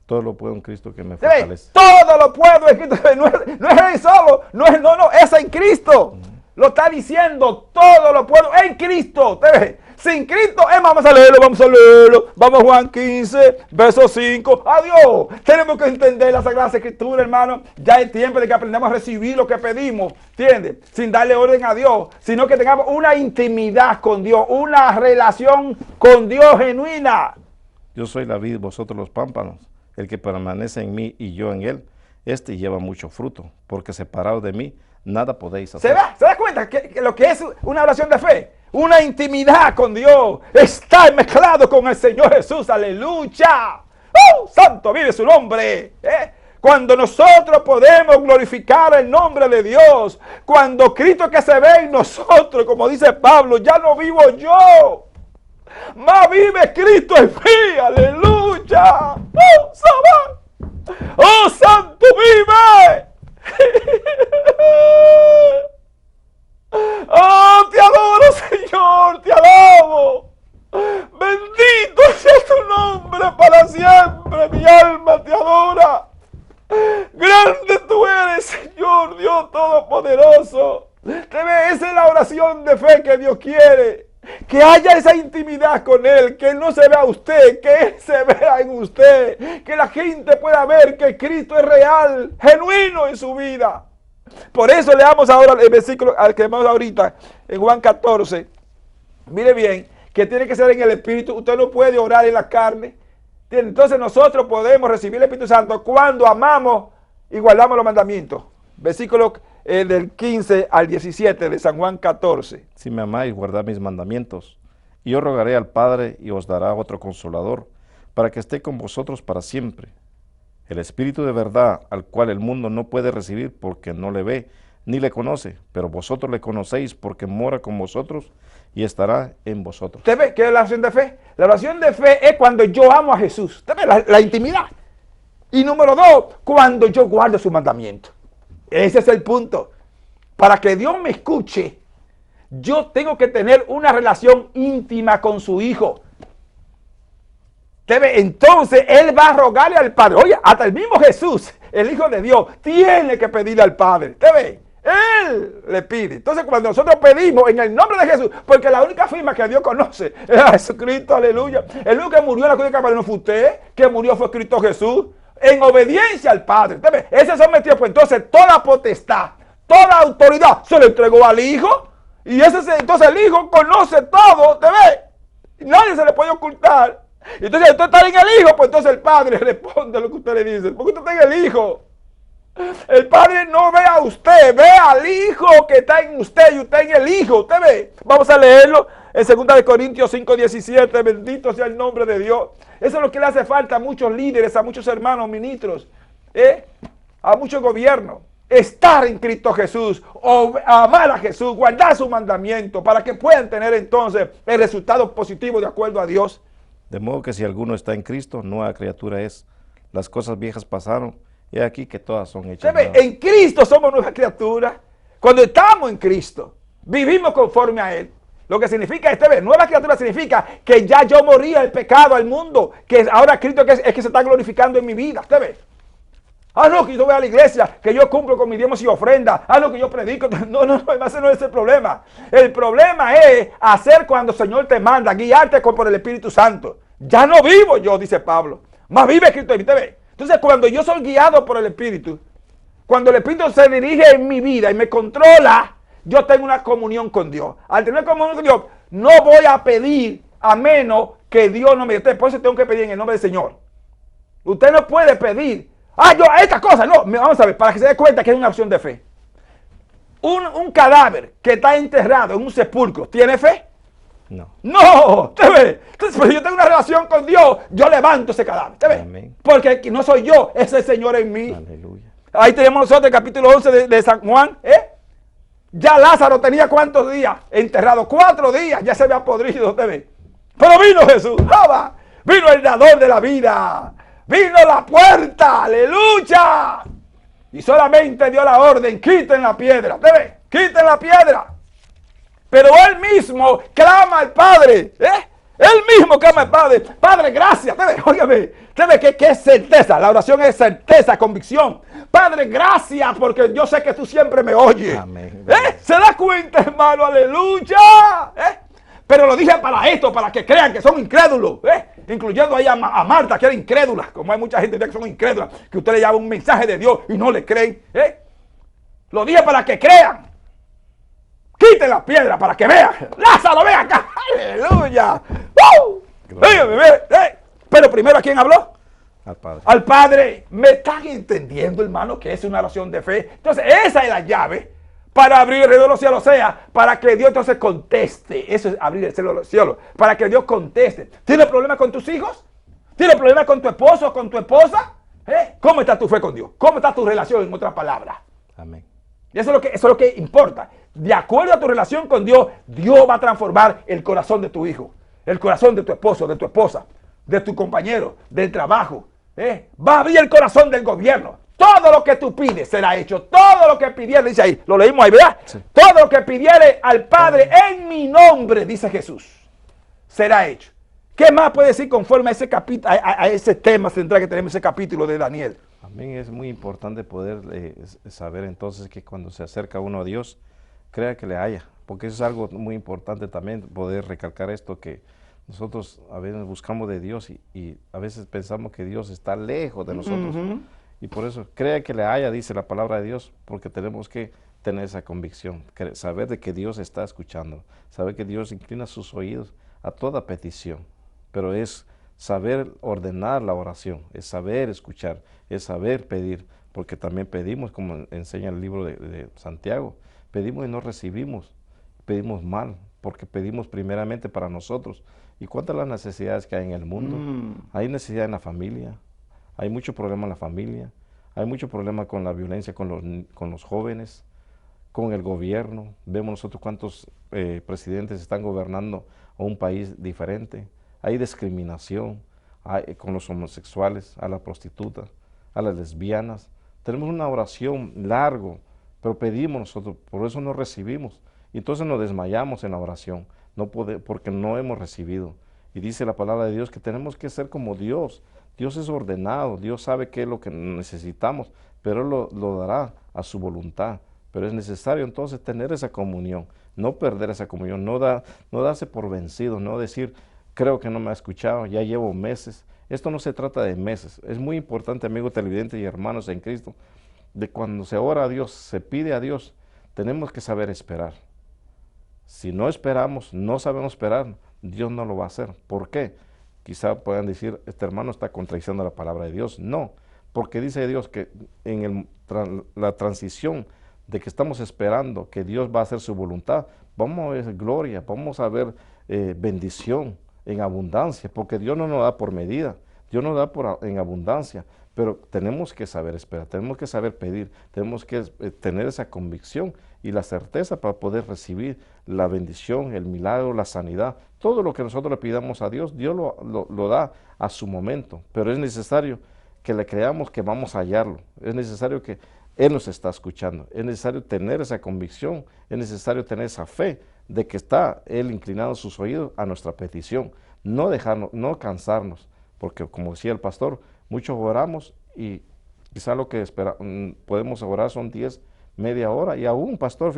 Todo lo puedo en Cristo que me fortalece. Todo lo puedo en Cristo. No es él solo. No, es en Cristo. Lo está diciendo, todo lo puedo en Cristo. ¿Te ves? Sin Cristo, vamos a leerlo. Vamos a Juan 15, verso 5. Adiós. Tenemos que entender la Sagrada Escritura, hermano. Ya es tiempo de que aprendamos a recibir lo que pedimos, ¿entiendes? Sin darle orden a Dios, sino que tengamos una intimidad con Dios, una relación con Dios genuina. Yo soy la vid, vosotros los pámpanos. El que permanece en mí y yo en él, este lleva mucho fruto, porque separado de mí, nada podéis hacer. ¿Se da cuenta que lo que es una oración de fe? Una intimidad con Dios. Está mezclado con el Señor Jesús. Aleluya. Santo vive su nombre. Cuando nosotros podemos glorificar el nombre de Dios. Cuando Cristo que se ve en nosotros, como dice Pablo, ya no vivo yo. Más vive Cristo en mí. Aleluya. ¡Oh, Santo vive! ¡Oh, te adoro, Señor! ¡Te alabo! ¡Bendito sea tu nombre para siempre! ¡Mi alma te adora! ¡Grande tú eres, Señor Dios Todopoderoso! Esa es la oración de fe que Dios quiere. Que haya esa intimidad con Él, que Él no se vea a usted, que Él se vea en usted, que la gente pueda ver que Cristo es real, genuino en su vida. Por eso leamos ahora el versículo al que leemos ahorita, en Juan 14. Mire bien, que tiene que ser en el Espíritu. Usted no puede orar en la carne. Entonces nosotros podemos recibir el Espíritu Santo cuando amamos y guardamos los mandamientos. Versículo del 15 al 17 de San Juan 14. Si me amáis, guardad mis mandamientos. Y yo rogaré al Padre y os dará otro Consolador, para que esté con vosotros para siempre. El Espíritu de verdad, al cual el mundo no puede recibir porque no le ve ni le conoce, pero vosotros le conocéis porque mora con vosotros y estará en vosotros. ¿Usted ve qué es la oración de fe? La oración de fe es cuando yo amo a Jesús. ¿Usted ve la intimidad? Y número 2, cuando yo guardo su mandamiento. Ese es el punto. Para que Dios me escuche, yo tengo que tener una relación íntima con su Hijo. Entonces Él va a rogarle al Padre. Oye, hasta el mismo Jesús, el Hijo de Dios, tiene que pedirle al Padre. Él le pide. Entonces cuando nosotros pedimos en el nombre de Jesús, porque la única firma que Dios conoce es a Jesucristo, aleluya. El único que murió en la cruz de Calvario no fue usted, que murió fue Cristo Jesús, en obediencia al Padre. Ese sometió, pues entonces toda potestad, toda autoridad se le entregó al Hijo. Y entonces el Hijo conoce todo, nadie se le puede ocultar. Entonces usted está en el Hijo, pues entonces el Padre responde lo que usted le dice. Porque usted está en el Hijo. El Padre no ve a usted, ve al Hijo que está en usted y usted en el Hijo. ¿Usted ve? Vamos a leerlo en 2 Corintios 5:17. Bendito sea el nombre de Dios. Eso es lo que le hace falta a muchos líderes, a muchos hermanos ministros, a muchos gobiernos. Estar en Cristo Jesús, o amar a Jesús, guardar su mandamiento, para que puedan tener entonces el resultado positivo de acuerdo a Dios. De modo que si alguno está en Cristo, nueva criatura es. Las cosas viejas pasaron, y aquí que todas son hechas nuevas. En Cristo somos nuevas criaturas. Cuando estamos en Cristo, vivimos conforme a Él. Lo que significa, nueva criatura significa que ya yo morí al pecado, al mundo, que ahora Cristo es que se está glorificando en mi vida. No, que yo voy a la iglesia, que yo cumplo con mis diezmos y ofrendas. No, que yo predico. No, ese no es el problema. El problema es hacer cuando el Señor te manda, guiarte por el Espíritu Santo. Ya no vivo yo, dice Pablo. Más vive Cristo. Entonces, cuando yo soy guiado por el Espíritu, cuando el Espíritu se dirige en mi vida y me controla, yo tengo una comunión con Dios. Al tener comunión con Dios, no voy a pedir a menos que Dios no me dé. Por eso tengo que pedir en el nombre del Señor. Usted no puede pedir. Yo esta cosa, no, vamos a ver, para que se dé cuenta que es una opción de fe. Un cadáver que está enterrado en un sepulcro, ¿tiene fe? No. No, entonces, pues yo tengo una relación con Dios, yo levanto ese cadáver, Amén. porque no soy yo, es el Señor en mí. Aleluya. Ahí tenemos nosotros el capítulo 11 de San Juan. Ya Lázaro tenía ¿cuántos días enterrado? 4 días, ya se había podrido, usted ve. Pero vino Jesús, ¡jaba! Vino el dador de la vida, vino la puerta, aleluya. Y solamente dio la orden, quiten la piedra, usted ve, quiten la piedra. Pero él mismo clama al Padre, él mismo clama al Padre, Padre, gracias, usted ve, óigame, usted ve que es certeza, la oración es certeza, convicción. Padre, gracias, porque yo sé que tú siempre me oyes. Amén. ¿Se da cuenta, hermano? Aleluya. Pero lo dije para esto, para que crean que son incrédulos. Incluyendo ahí a Marta, que era incrédula. Como hay mucha gente que son incrédulas, que usted le llama un mensaje de Dios y no le creen. Lo dije para que crean. Quiten la piedra para que vean. Lázaro, ven acá. Aleluya. Pero primero, ¿a quién habló? Al Padre. Al Padre. ¿Me están entendiendo, hermano, que es una oración de fe? Entonces, esa es la llave para abrir el reino de los cielos. O sea, para que Dios entonces conteste. Eso es abrir el cielo de los cielos. Para que Dios conteste. ¿Tienes problemas con tus hijos? ¿Tienes problemas con tu esposo o con tu esposa? ¿Cómo está tu fe con Dios? ¿Cómo está tu relación, en otras palabras? Amén. Y eso es lo que importa. De acuerdo a tu relación con Dios, Dios va a transformar el corazón de tu hijo, el corazón de tu esposo, de tu esposa, de tu compañero, del trabajo. Va a abrir el corazón del gobierno. Todo lo que tú pides será hecho. Todo lo que pidiere, dice ahí, lo leímos ahí, ¿verdad? Sí. Todo lo que pidiere al Padre en mi nombre, dice Jesús, será hecho. ¿Qué más puede decir conforme a ese capítulo, a ese tema central que tenemos, ese capítulo de Daniel? Amén. Es muy importante poder saber entonces que cuando se acerca uno a Dios, crea que le haya, porque eso es algo muy importante también, poder recalcar esto, que nosotros a veces buscamos de Dios y a veces pensamos que Dios está lejos de nosotros. Y por eso, crea que le haya, dice la palabra de Dios, porque tenemos que tener esa convicción, saber de que Dios está escuchando, saber que Dios inclina sus oídos a toda petición, pero es saber ordenar la oración, es saber escuchar, es saber pedir, porque también pedimos, como enseña el libro de Santiago, pedimos y no recibimos, pedimos mal, porque pedimos primeramente para nosotros. ¿Y cuántas las necesidades que hay en el mundo? Hay necesidad en la familia, hay mucho problema en la familia, hay mucho problema con la violencia con los jóvenes, con el gobierno. Vemos nosotros cuántos presidentes están gobernando a un país diferente. Hay discriminación con los homosexuales, a la prostituta, a las lesbianas. Tenemos una oración largo, pero pedimos nosotros, por eso no recibimos. Y entonces nos desmayamos en la oración, porque no hemos recibido. Y dice la palabra de Dios que tenemos que ser como Dios. Dios es ordenado, Dios sabe qué es lo que necesitamos, pero Él lo dará a su voluntad. Pero es necesario entonces tener esa comunión, no perder esa comunión, no darse por vencido, no decir, creo que no me ha escuchado, ya llevo meses. Esto no se trata de meses. Es muy importante, amigos televidentes y hermanos en Cristo, de cuando se ora a Dios, se pide a Dios, tenemos que saber esperar. Si no esperamos, no sabemos esperar, Dios no lo va a hacer. ¿Por qué? Quizá puedan decir, este hermano está contradiciendo la palabra de Dios. No, porque dice Dios que en la transición de que estamos esperando que Dios va a hacer su voluntad, vamos a ver gloria, vamos a ver bendición en abundancia, porque Dios no nos da por medida, Dios nos da en abundancia, pero tenemos que saber esperar, tenemos que saber pedir, tenemos que tener esa convicción y la certeza para poder recibir la bendición, el milagro, la sanidad. Todo lo que nosotros le pidamos a Dios, Dios lo da a su momento, pero es necesario que le creamos que vamos a hallarlo, es necesario que Él nos está escuchando, es necesario tener esa convicción, es necesario tener esa fe de que está Él inclinando sus oídos a nuestra petición, no dejarnos, no cansarnos, porque como decía el pastor, muchos oramos y quizá lo que podemos orar son 10, media hora, y aún, pastor,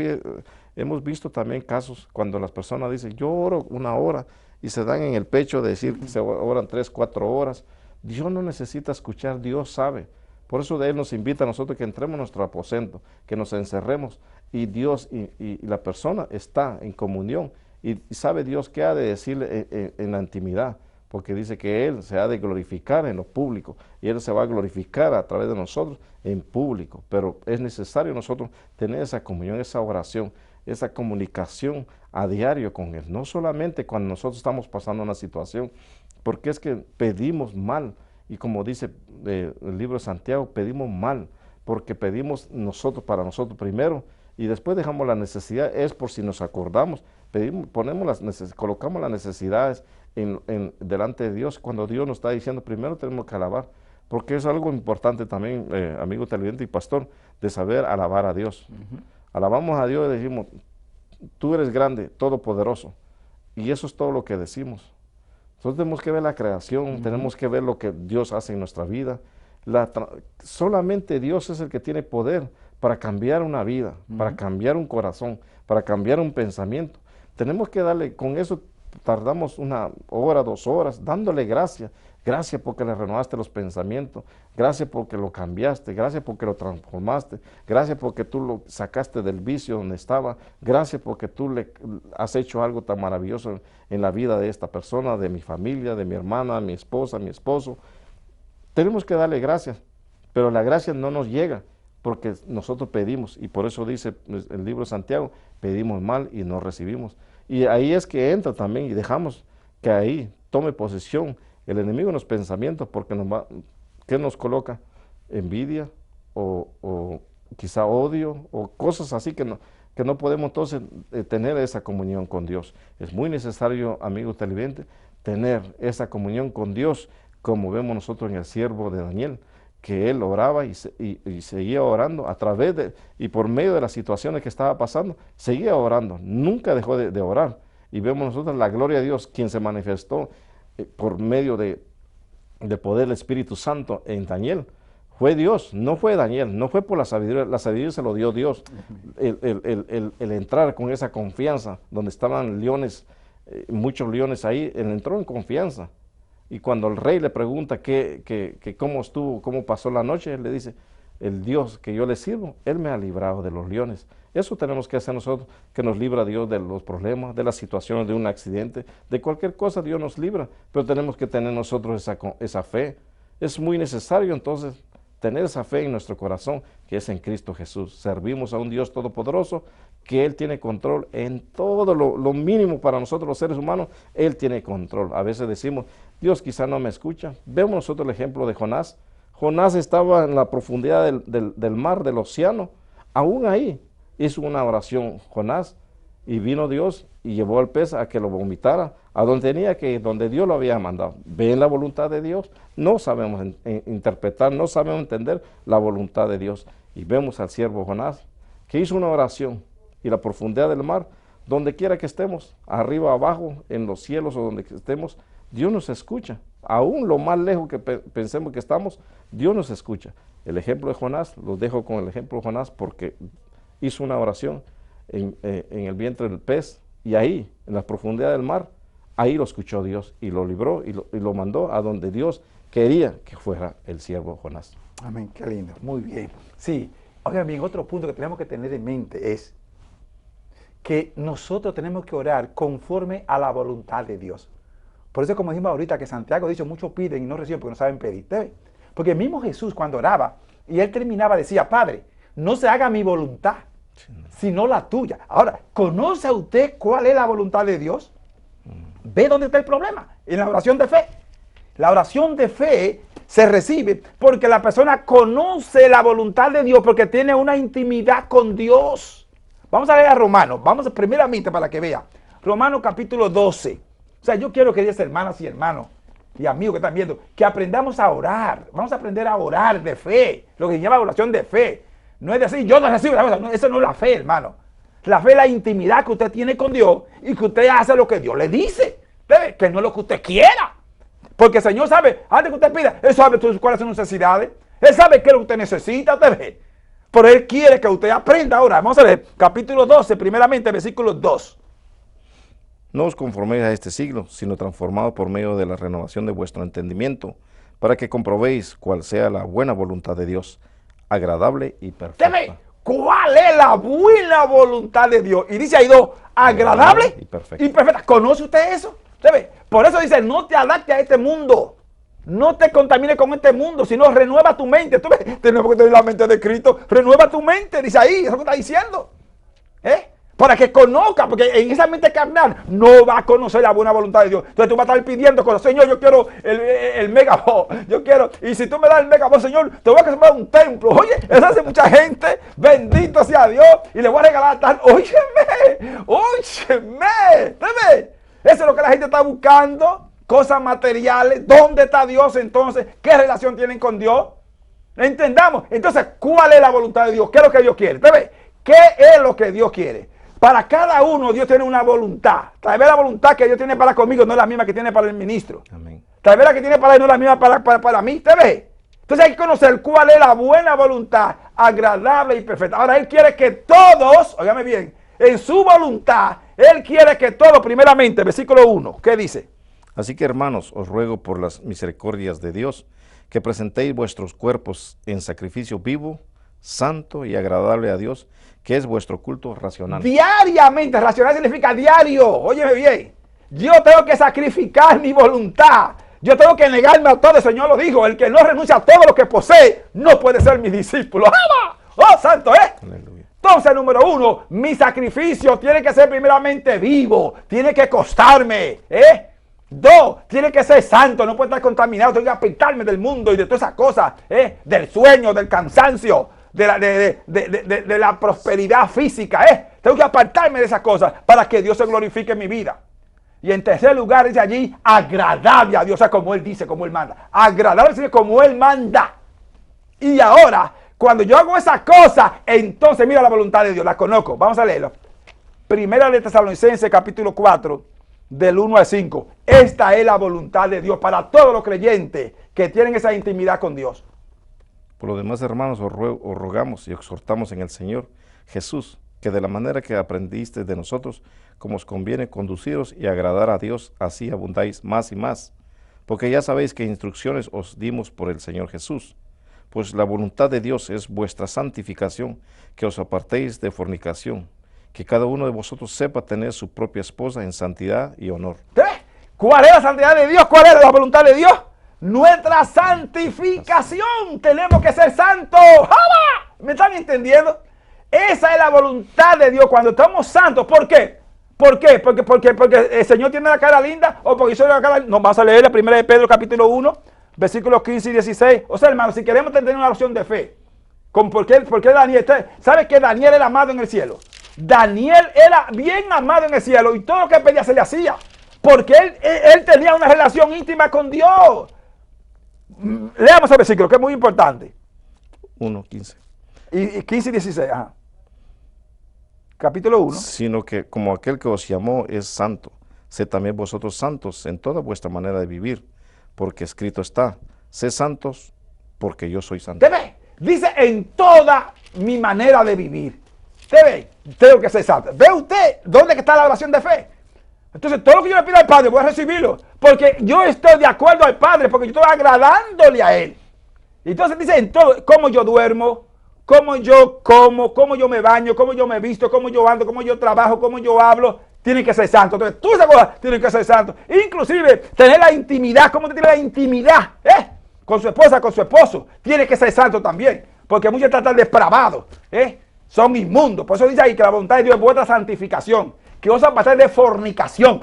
hemos visto también casos cuando las personas dicen, yo oro 1 hora, y se dan en el pecho de decir que se oran 3, 4 horas. Dios no necesita escuchar, Dios sabe. Por eso de Él nos invita a nosotros que entremos en nuestro aposento, que nos encerremos, y Dios y la persona está en comunión, y sabe Dios qué ha de decirle en la intimidad, porque dice que Él se ha de glorificar en lo público, y Él se va a glorificar a través de nosotros en público, pero es necesario nosotros tener esa comunión, esa oración, esa comunicación a diario con Él, no solamente cuando nosotros estamos pasando una situación, porque es que pedimos mal, y como dice el libro de Santiago, pedimos mal, porque pedimos nosotros para nosotros primero y después dejamos la necesidad, es por si nos acordamos, pedimos, colocamos las necesidades delante de Dios, cuando Dios nos está diciendo primero tenemos que alabar, porque es algo importante también, amigo televidente y pastor, de saber alabar a Dios. Alabamos a Dios y decimos, tú eres grande, todopoderoso, y eso es todo lo que decimos. Entonces tenemos que ver la creación, tenemos que ver lo que Dios hace en nuestra vida. Solamente Dios es el que tiene poder para cambiar una vida, para cambiar un corazón, para cambiar un pensamiento. Tenemos que darle, con eso tardamos 1 hora, 2 horas, dándole gracias. Gracias porque le renovaste los pensamientos, gracias porque lo cambiaste, gracias porque lo transformaste, gracias porque tú lo sacaste del vicio donde estaba, gracias porque tú le has hecho algo tan maravilloso en la vida de esta persona, de mi familia, de mi hermana, mi esposa, mi esposo. Tenemos que darle gracias, pero la gracia no nos llega porque nosotros pedimos, y por eso dice el libro de Santiago, pedimos mal y no recibimos. Y ahí es que entra también y dejamos que ahí tome posesión el enemigo en los pensamientos, porque ¿qué nos coloca? Envidia o quizá odio o cosas así que no podemos entonces tener esa comunión con Dios. Es muy necesario, amigo televidente, tener esa comunión con Dios, como vemos nosotros en el siervo de Daniel, que él oraba y seguía orando a través y por medio de las situaciones que estaba pasando, seguía orando, nunca dejó de orar. Y vemos nosotros la gloria de Dios, quien se manifestó por medio de poder del Espíritu Santo en Daniel. Fue Dios, no fue Daniel, no fue por la sabiduría se lo dio Dios. El entrar con esa confianza, donde estaban leones, muchos leones ahí, él entró en confianza. Y cuando el rey le pregunta cómo estuvo, cómo pasó la noche, él le dice, el Dios que yo le sirvo, Él me ha librado de los leones. Eso tenemos que hacer nosotros, que nos libra Dios de los problemas, de las situaciones, de un accidente, de cualquier cosa Dios nos libra, pero tenemos que tener nosotros esa fe. Es muy necesario entonces tener esa fe en nuestro corazón, que es en Cristo Jesús. Servimos a un Dios todopoderoso, que Él tiene control en todo lo mínimo para nosotros los seres humanos, Él tiene control. A veces decimos, Dios quizá no me escucha. Vemos nosotros el ejemplo de Jonás. Jonás estaba en la profundidad del mar, del océano, aún ahí hizo una oración Jonás, y vino Dios y llevó al pez a que lo vomitara, a donde tenía que ir, donde Dios lo había mandado. ¿Ven la voluntad de Dios? No sabemos interpretar, no sabemos entender la voluntad de Dios. Y vemos al siervo Jonás, que hizo una oración, y la profundidad del mar, donde quiera que estemos, arriba, abajo, en los cielos o donde estemos, Dios nos escucha. Aún lo más lejos que pensemos que estamos, Dios nos escucha. El ejemplo de Jonás, los dejo con el ejemplo de Jonás, porque hizo una oración en el vientre del pez, y ahí, en la profundidad del mar, ahí lo escuchó Dios, y lo libró, y lo mandó a donde Dios quería que fuera el siervo Jonás. Amén, qué lindo, muy bien. Sí, oigan bien, otro punto que tenemos que tener en mente es que nosotros tenemos que orar conforme a la voluntad de Dios. Por eso, como dijimos ahorita, que Santiago dice, muchos piden y no reciben porque no saben pedir. Porque el mismo Jesús, cuando oraba, y él terminaba, decía, Padre, no se haga mi voluntad, sino la tuya. Ahora, ¿conoce usted cuál es la voluntad de Dios? ¿Ve dónde está el problema? En la oración de fe. La oración de fe se recibe porque la persona conoce la voluntad de Dios, porque tiene una intimidad con Dios. Vamos a leer a Romanos, vamos primeramente para que vea. Romanos capítulo 12. O sea, yo quiero que digas, hermanas y hermanos, y amigos que están viendo, que aprendamos a orar. Vamos a aprender a orar de fe, lo que se llama oración de fe. No es decir, yo no recibo la cosa, no, eso no es la fe, hermano. La fe es la intimidad que usted tiene con Dios y que usted hace lo que Dios le dice. ¿Ve? Que no es lo que usted quiera. Porque el Señor sabe, antes que usted pida, Él sabe cuáles son sus necesidades. Él sabe qué es lo que usted necesita, usted ve. Pero Él quiere que usted aprenda ahora. Vamos a leer capítulo 12, primeramente, versículo 2. No os conforméis a este siglo, sino transformados por medio de la renovación de vuestro entendimiento, para que comprobéis cuál sea la buena voluntad de Dios, agradable y perfecta. ¿Usted ve cuál es la buena voluntad de Dios? Y dice ahí dos, agradable y perfecta. ¿Conoce usted eso? ¿Usted ve? Por eso dice, no te adaptes a este mundo. No te contamines con este mundo, sino renueva tu mente. ¿Tú ves? Tenemos que tener la mente de Cristo. Renueva tu mente, dice ahí, eso que está diciendo. Para que conozca, porque en esa mente carnal no va a conocer la buena voluntad de Dios. Entonces tú vas a estar pidiendo cosas. Señor, yo quiero el megafón. Yo quiero, y si tú me das el megafón, Señor, te voy a comprar un templo. Oye, eso hace mucha gente. Bendito sea Dios. Y le voy a regalar tal. Óyeme. ¿Ves? Eso es lo que la gente está buscando. Cosas materiales. ¿Dónde está Dios entonces? ¿Qué relación tienen con Dios? Entendamos. Entonces, ¿cuál es la voluntad de Dios? ¿Qué es lo que Dios quiere? ¿Ves? ¿Qué es lo que Dios quiere? Para cada uno Dios tiene una voluntad. Tal vez la voluntad que Dios tiene para conmigo no es la misma que tiene para el ministro. Amén. Tal vez la que tiene para él no es la misma para mí. ¿Te ves? Entonces hay que conocer cuál es la buena voluntad, agradable y perfecta. Ahora Él quiere que todos, óigame bien, en su voluntad, Él quiere que todos, primeramente, versículo 1, ¿qué dice? Así que, hermanos, os ruego por las misericordias de Dios, que presentéis vuestros cuerpos en sacrificio vivo, santo y agradable a Dios, que es vuestro culto racional. Diariamente, racional significa diario. Óyeme bien, yo tengo que sacrificar mi voluntad. Yo tengo que negarme a todo. El Señor lo dijo, el que no renuncia a todo lo que posee, no puede ser mi discípulo. ¡Ama! ¡Oh, santo, Aleluya. Entonces, número 1, mi sacrificio tiene que ser primeramente vivo. Tiene que costarme, 2, tiene que ser santo, no puede estar contaminado. Tengo que apartarme del mundo y de todas esas cosas, del sueño, del cansancio, de la prosperidad física, Tengo que apartarme de esas cosas para que Dios se glorifique en mi vida. Y en tercer lugar dice allí, agradable a Dios, o sea, como Él dice, como Él manda. Agradable como Él manda. Y ahora, cuando yo hago esa cosa, entonces mira la voluntad de Dios, la conozco. Vamos a leerlo. Primera de Tesalonicenses, capítulo 4, del 1 al 5. Esta es la voluntad de Dios para todos los creyentes que tienen esa intimidad con Dios. Por lo demás, hermanos, os rogamos y exhortamos en el Señor Jesús, que de la manera que aprendiste de nosotros, como os conviene conduciros y agradar a Dios, así abundáis más y más. Porque ya sabéis que instrucciones os dimos por el Señor Jesús. Pues la voluntad de Dios es vuestra santificación, que os apartéis de fornicación, que cada uno de vosotros sepa tener su propia esposa en santidad y honor. ¿Cuál es la santidad de Dios? ¿Cuál es la voluntad de Dios? Nuestra santificación. Tenemos que ser santos. ¡Jama! ¿Me están entendiendo? Esa es la voluntad de Dios cuando estamos santos. ¿Por qué? ¿Por qué? Porque el Señor tiene la cara linda o porque yo soy la cara linda. Nos vamos a leer la primera de Pedro capítulo 1, versículos 15 y 16. O sea, hermano, si queremos tener una oración de fe, ¿por qué Daniel? ¿Sabe que Daniel era amado en el cielo? Daniel era bien amado en el cielo y todo lo que pedía se le hacía. Porque él tenía una relación íntima con Dios. Leamos el versículo, que es muy importante. 1:15. Y 15 y 16, ajá. Capítulo 1. Sino que como aquel que os llamó es santo, sed también vosotros santos en toda vuestra manera de vivir, porque escrito está, sed santos porque yo soy santo. ¿Te ve? Dice en toda mi manera de vivir. ¿Te ve? Tengo que ser santo. ¿Ve usted dónde está la oración de fe? Entonces todo lo que yo le pido al Padre voy a recibirlo, porque yo estoy de acuerdo al Padre, porque yo estoy agradándole a Él. Entonces dice en todo, cómo yo duermo, cómo yo como, cómo yo me baño, cómo yo me visto, cómo yo ando, cómo yo trabajo, cómo yo hablo, tiene que ser santo. Entonces tú esas cosas tienen que ser santo. Inclusive tener la intimidad, cómo te tiene la intimidad, con su esposa, con su esposo, tiene que ser santo también, porque muchos están depravados, son inmundos. Por eso dice ahí que la voluntad de Dios es vuestra santificación, que os apartéis de fornicación.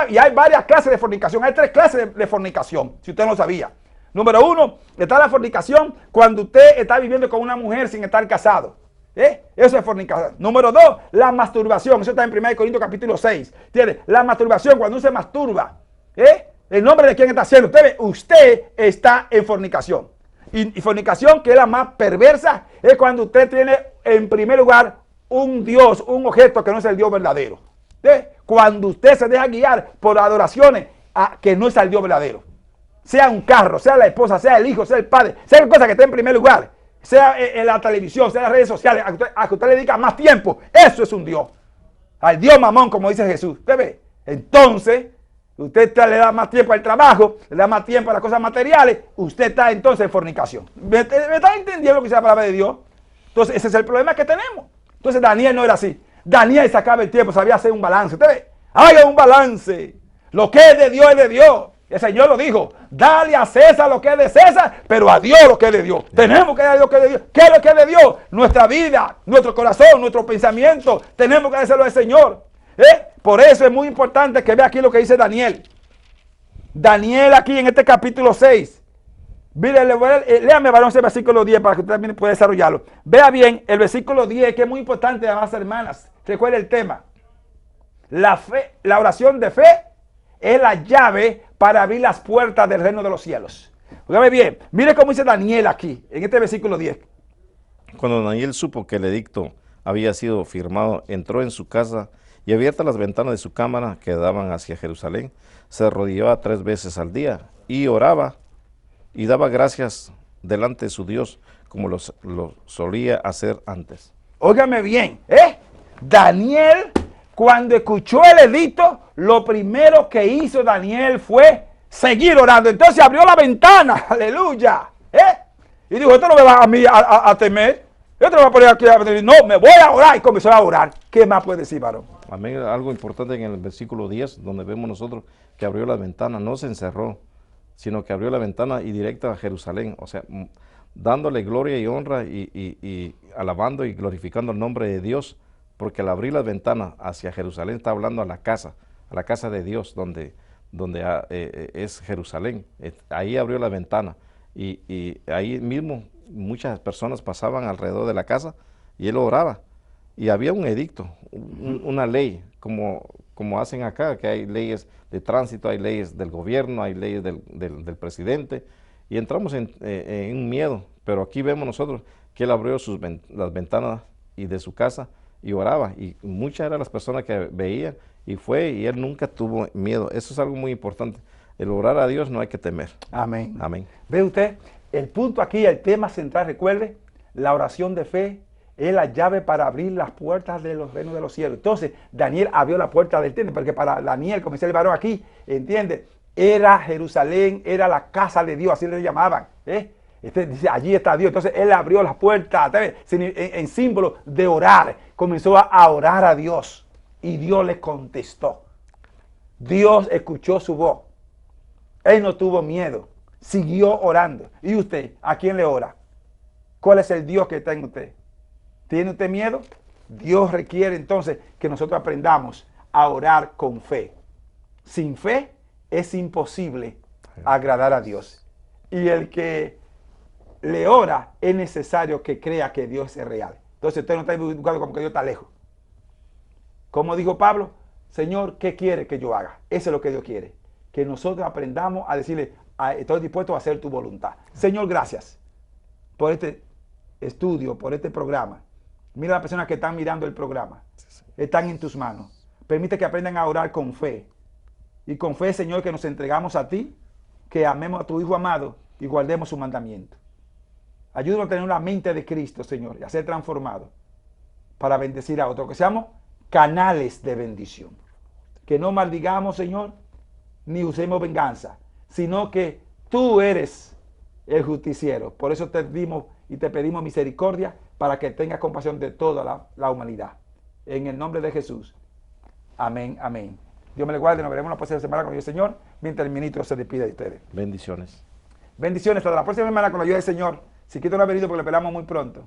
Y hay varias clases de fornicación, hay 3 clases de fornicación, si usted no sabía. Número 1, está la fornicación cuando usted está viviendo con una mujer sin estar casado. Eso es fornicación. Número 2, la masturbación. Eso está en 1 Corintios capítulo 6. ¿Entiende? La masturbación, cuando uno se masturba. ¿En nombre de quién está haciendo? Usted está en fornicación. Y fornicación, que es la más perversa, es cuando usted tiene en primer lugar un Dios, un objeto que no es el Dios verdadero. Cuando usted se deja guiar por adoraciones que no es el Dios verdadero. Sea un carro, sea la esposa, sea el hijo, sea el padre, sea cosa que esté en primer lugar, sea en la televisión, sea en las redes sociales, a que usted le dedica más tiempo, eso es un Dios. Al Dios mamón, como dice Jesús. ¿Usted ve? Entonces, usted le da más tiempo al trabajo, le da más tiempo a las cosas materiales, usted está entonces en fornicación. ¿Me está entendiendo lo que dice la palabra de Dios? Entonces, ese es el problema que tenemos. Entonces, Daniel no era así. Daniel sacaba el tiempo, sabía hacer un balance. ¿Usted ve? Haga un balance. Lo que es de Dios es de Dios. El Señor lo dijo, dale a César lo que es de César, pero a Dios lo que es de Dios. Tenemos que darle lo que es de Dios. ¿Qué es lo que es de Dios? Nuestra vida, nuestro corazón, nuestro pensamiento. Tenemos que dárselo al Señor. Por eso es muy importante que vea aquí lo que dice Daniel. Daniel aquí en este capítulo 6. Mire, léame, varón, ese versículo 10 para que usted también pueda desarrollarlo. Vea bien el versículo 10, que es muy importante, además, hermanas. Recuerde el tema. La fe, la oración de fe es la llave para abrir las puertas del reino de los cielos. Óigame bien, mire cómo dice Daniel aquí, en este versículo 10. Cuando Daniel supo que el edicto había sido firmado, entró en su casa y abiertas las ventanas de su cámara que daban hacia Jerusalén, se arrodillaba 3 veces al día y oraba y daba gracias delante de su Dios, como lo solía hacer antes. Óigame bien, Daniel, cuando escuchó el edicto, lo primero que hizo Daniel fue seguir orando. Entonces abrió la ventana, aleluya, y dijo, esto no me va a mí a temer, esto no me va a poner aquí a temer, no, me voy a orar, y comenzó a orar. ¿Qué más puede decir, varón? Amén. Algo importante en el versículo 10, donde vemos nosotros que abrió la ventana, no se encerró, sino que abrió la ventana y directa a Jerusalén, o sea, dándole gloria y honra y alabando y glorificando el nombre de Dios, porque al abrir las ventanas hacia Jerusalén está hablando a la casa de Dios, donde es Jerusalén. Ahí abrió la ventana y ahí mismo muchas personas pasaban alrededor de la casa y él oraba. Y había un edicto, una ley, como hacen acá, que hay leyes de tránsito, hay leyes del gobierno, hay leyes del presidente, y entramos en un miedo, pero aquí vemos nosotros que él abrió las ventanas y de su casa y oraba, y muchas eran las personas que veían, y él nunca tuvo miedo. Eso es algo muy importante. El orar a Dios no hay que temer. Amén. Amén. ¿Ve usted? El punto aquí, el tema central, recuerde, la oración de fe es la llave para abrir las puertas de los reinos de los cielos. Entonces, Daniel abrió la puerta del templo, porque para Daniel, como dice el varón aquí, entiende, era Jerusalén, era la casa de Dios, así le llamaban. Dice, allí está Dios. Entonces, él abrió las puertas en símbolo de orar. Comenzó a orar a Dios y Dios le contestó. Dios escuchó su voz. Él no tuvo miedo, siguió orando. ¿Y usted, a quién le ora? ¿Cuál es el Dios que está en usted? ¿Tiene usted miedo? Dios requiere entonces que nosotros aprendamos a orar con fe. Sin fe es imposible agradar a Dios. Y el que le ora es necesario que crea que Dios es real. Entonces usted no está buscando como que Dios está lejos. Como dijo Pablo, Señor, ¿qué quiere que yo haga? Eso es lo que Dios quiere. Que nosotros aprendamos a decirle, estoy dispuesto a hacer tu voluntad. Señor, gracias por este estudio, por este programa. Mira a las personas que están mirando el programa. Están en tus manos. Permite que aprendan a orar con fe. Y con fe, Señor, que nos entregamos a ti, que amemos a tu Hijo amado y guardemos su mandamiento. Ayúdanos a tener una mente de Cristo, Señor, y a ser transformados para bendecir a otros. Que seamos canales de bendición. Que no maldigamos, Señor, ni usemos venganza, sino que tú eres el justiciero. Por eso te dimos y te pedimos misericordia para que tengas compasión de toda la humanidad. En el nombre de Jesús. Amén, amén. Dios me le guarde. Nos veremos la próxima semana con el Señor, mientras el ministro se despide de ustedes. Bendiciones. Bendiciones. Hasta la próxima semana con la ayuda del Señor. Si Cristo no ha venido, porque le esperamos muy pronto.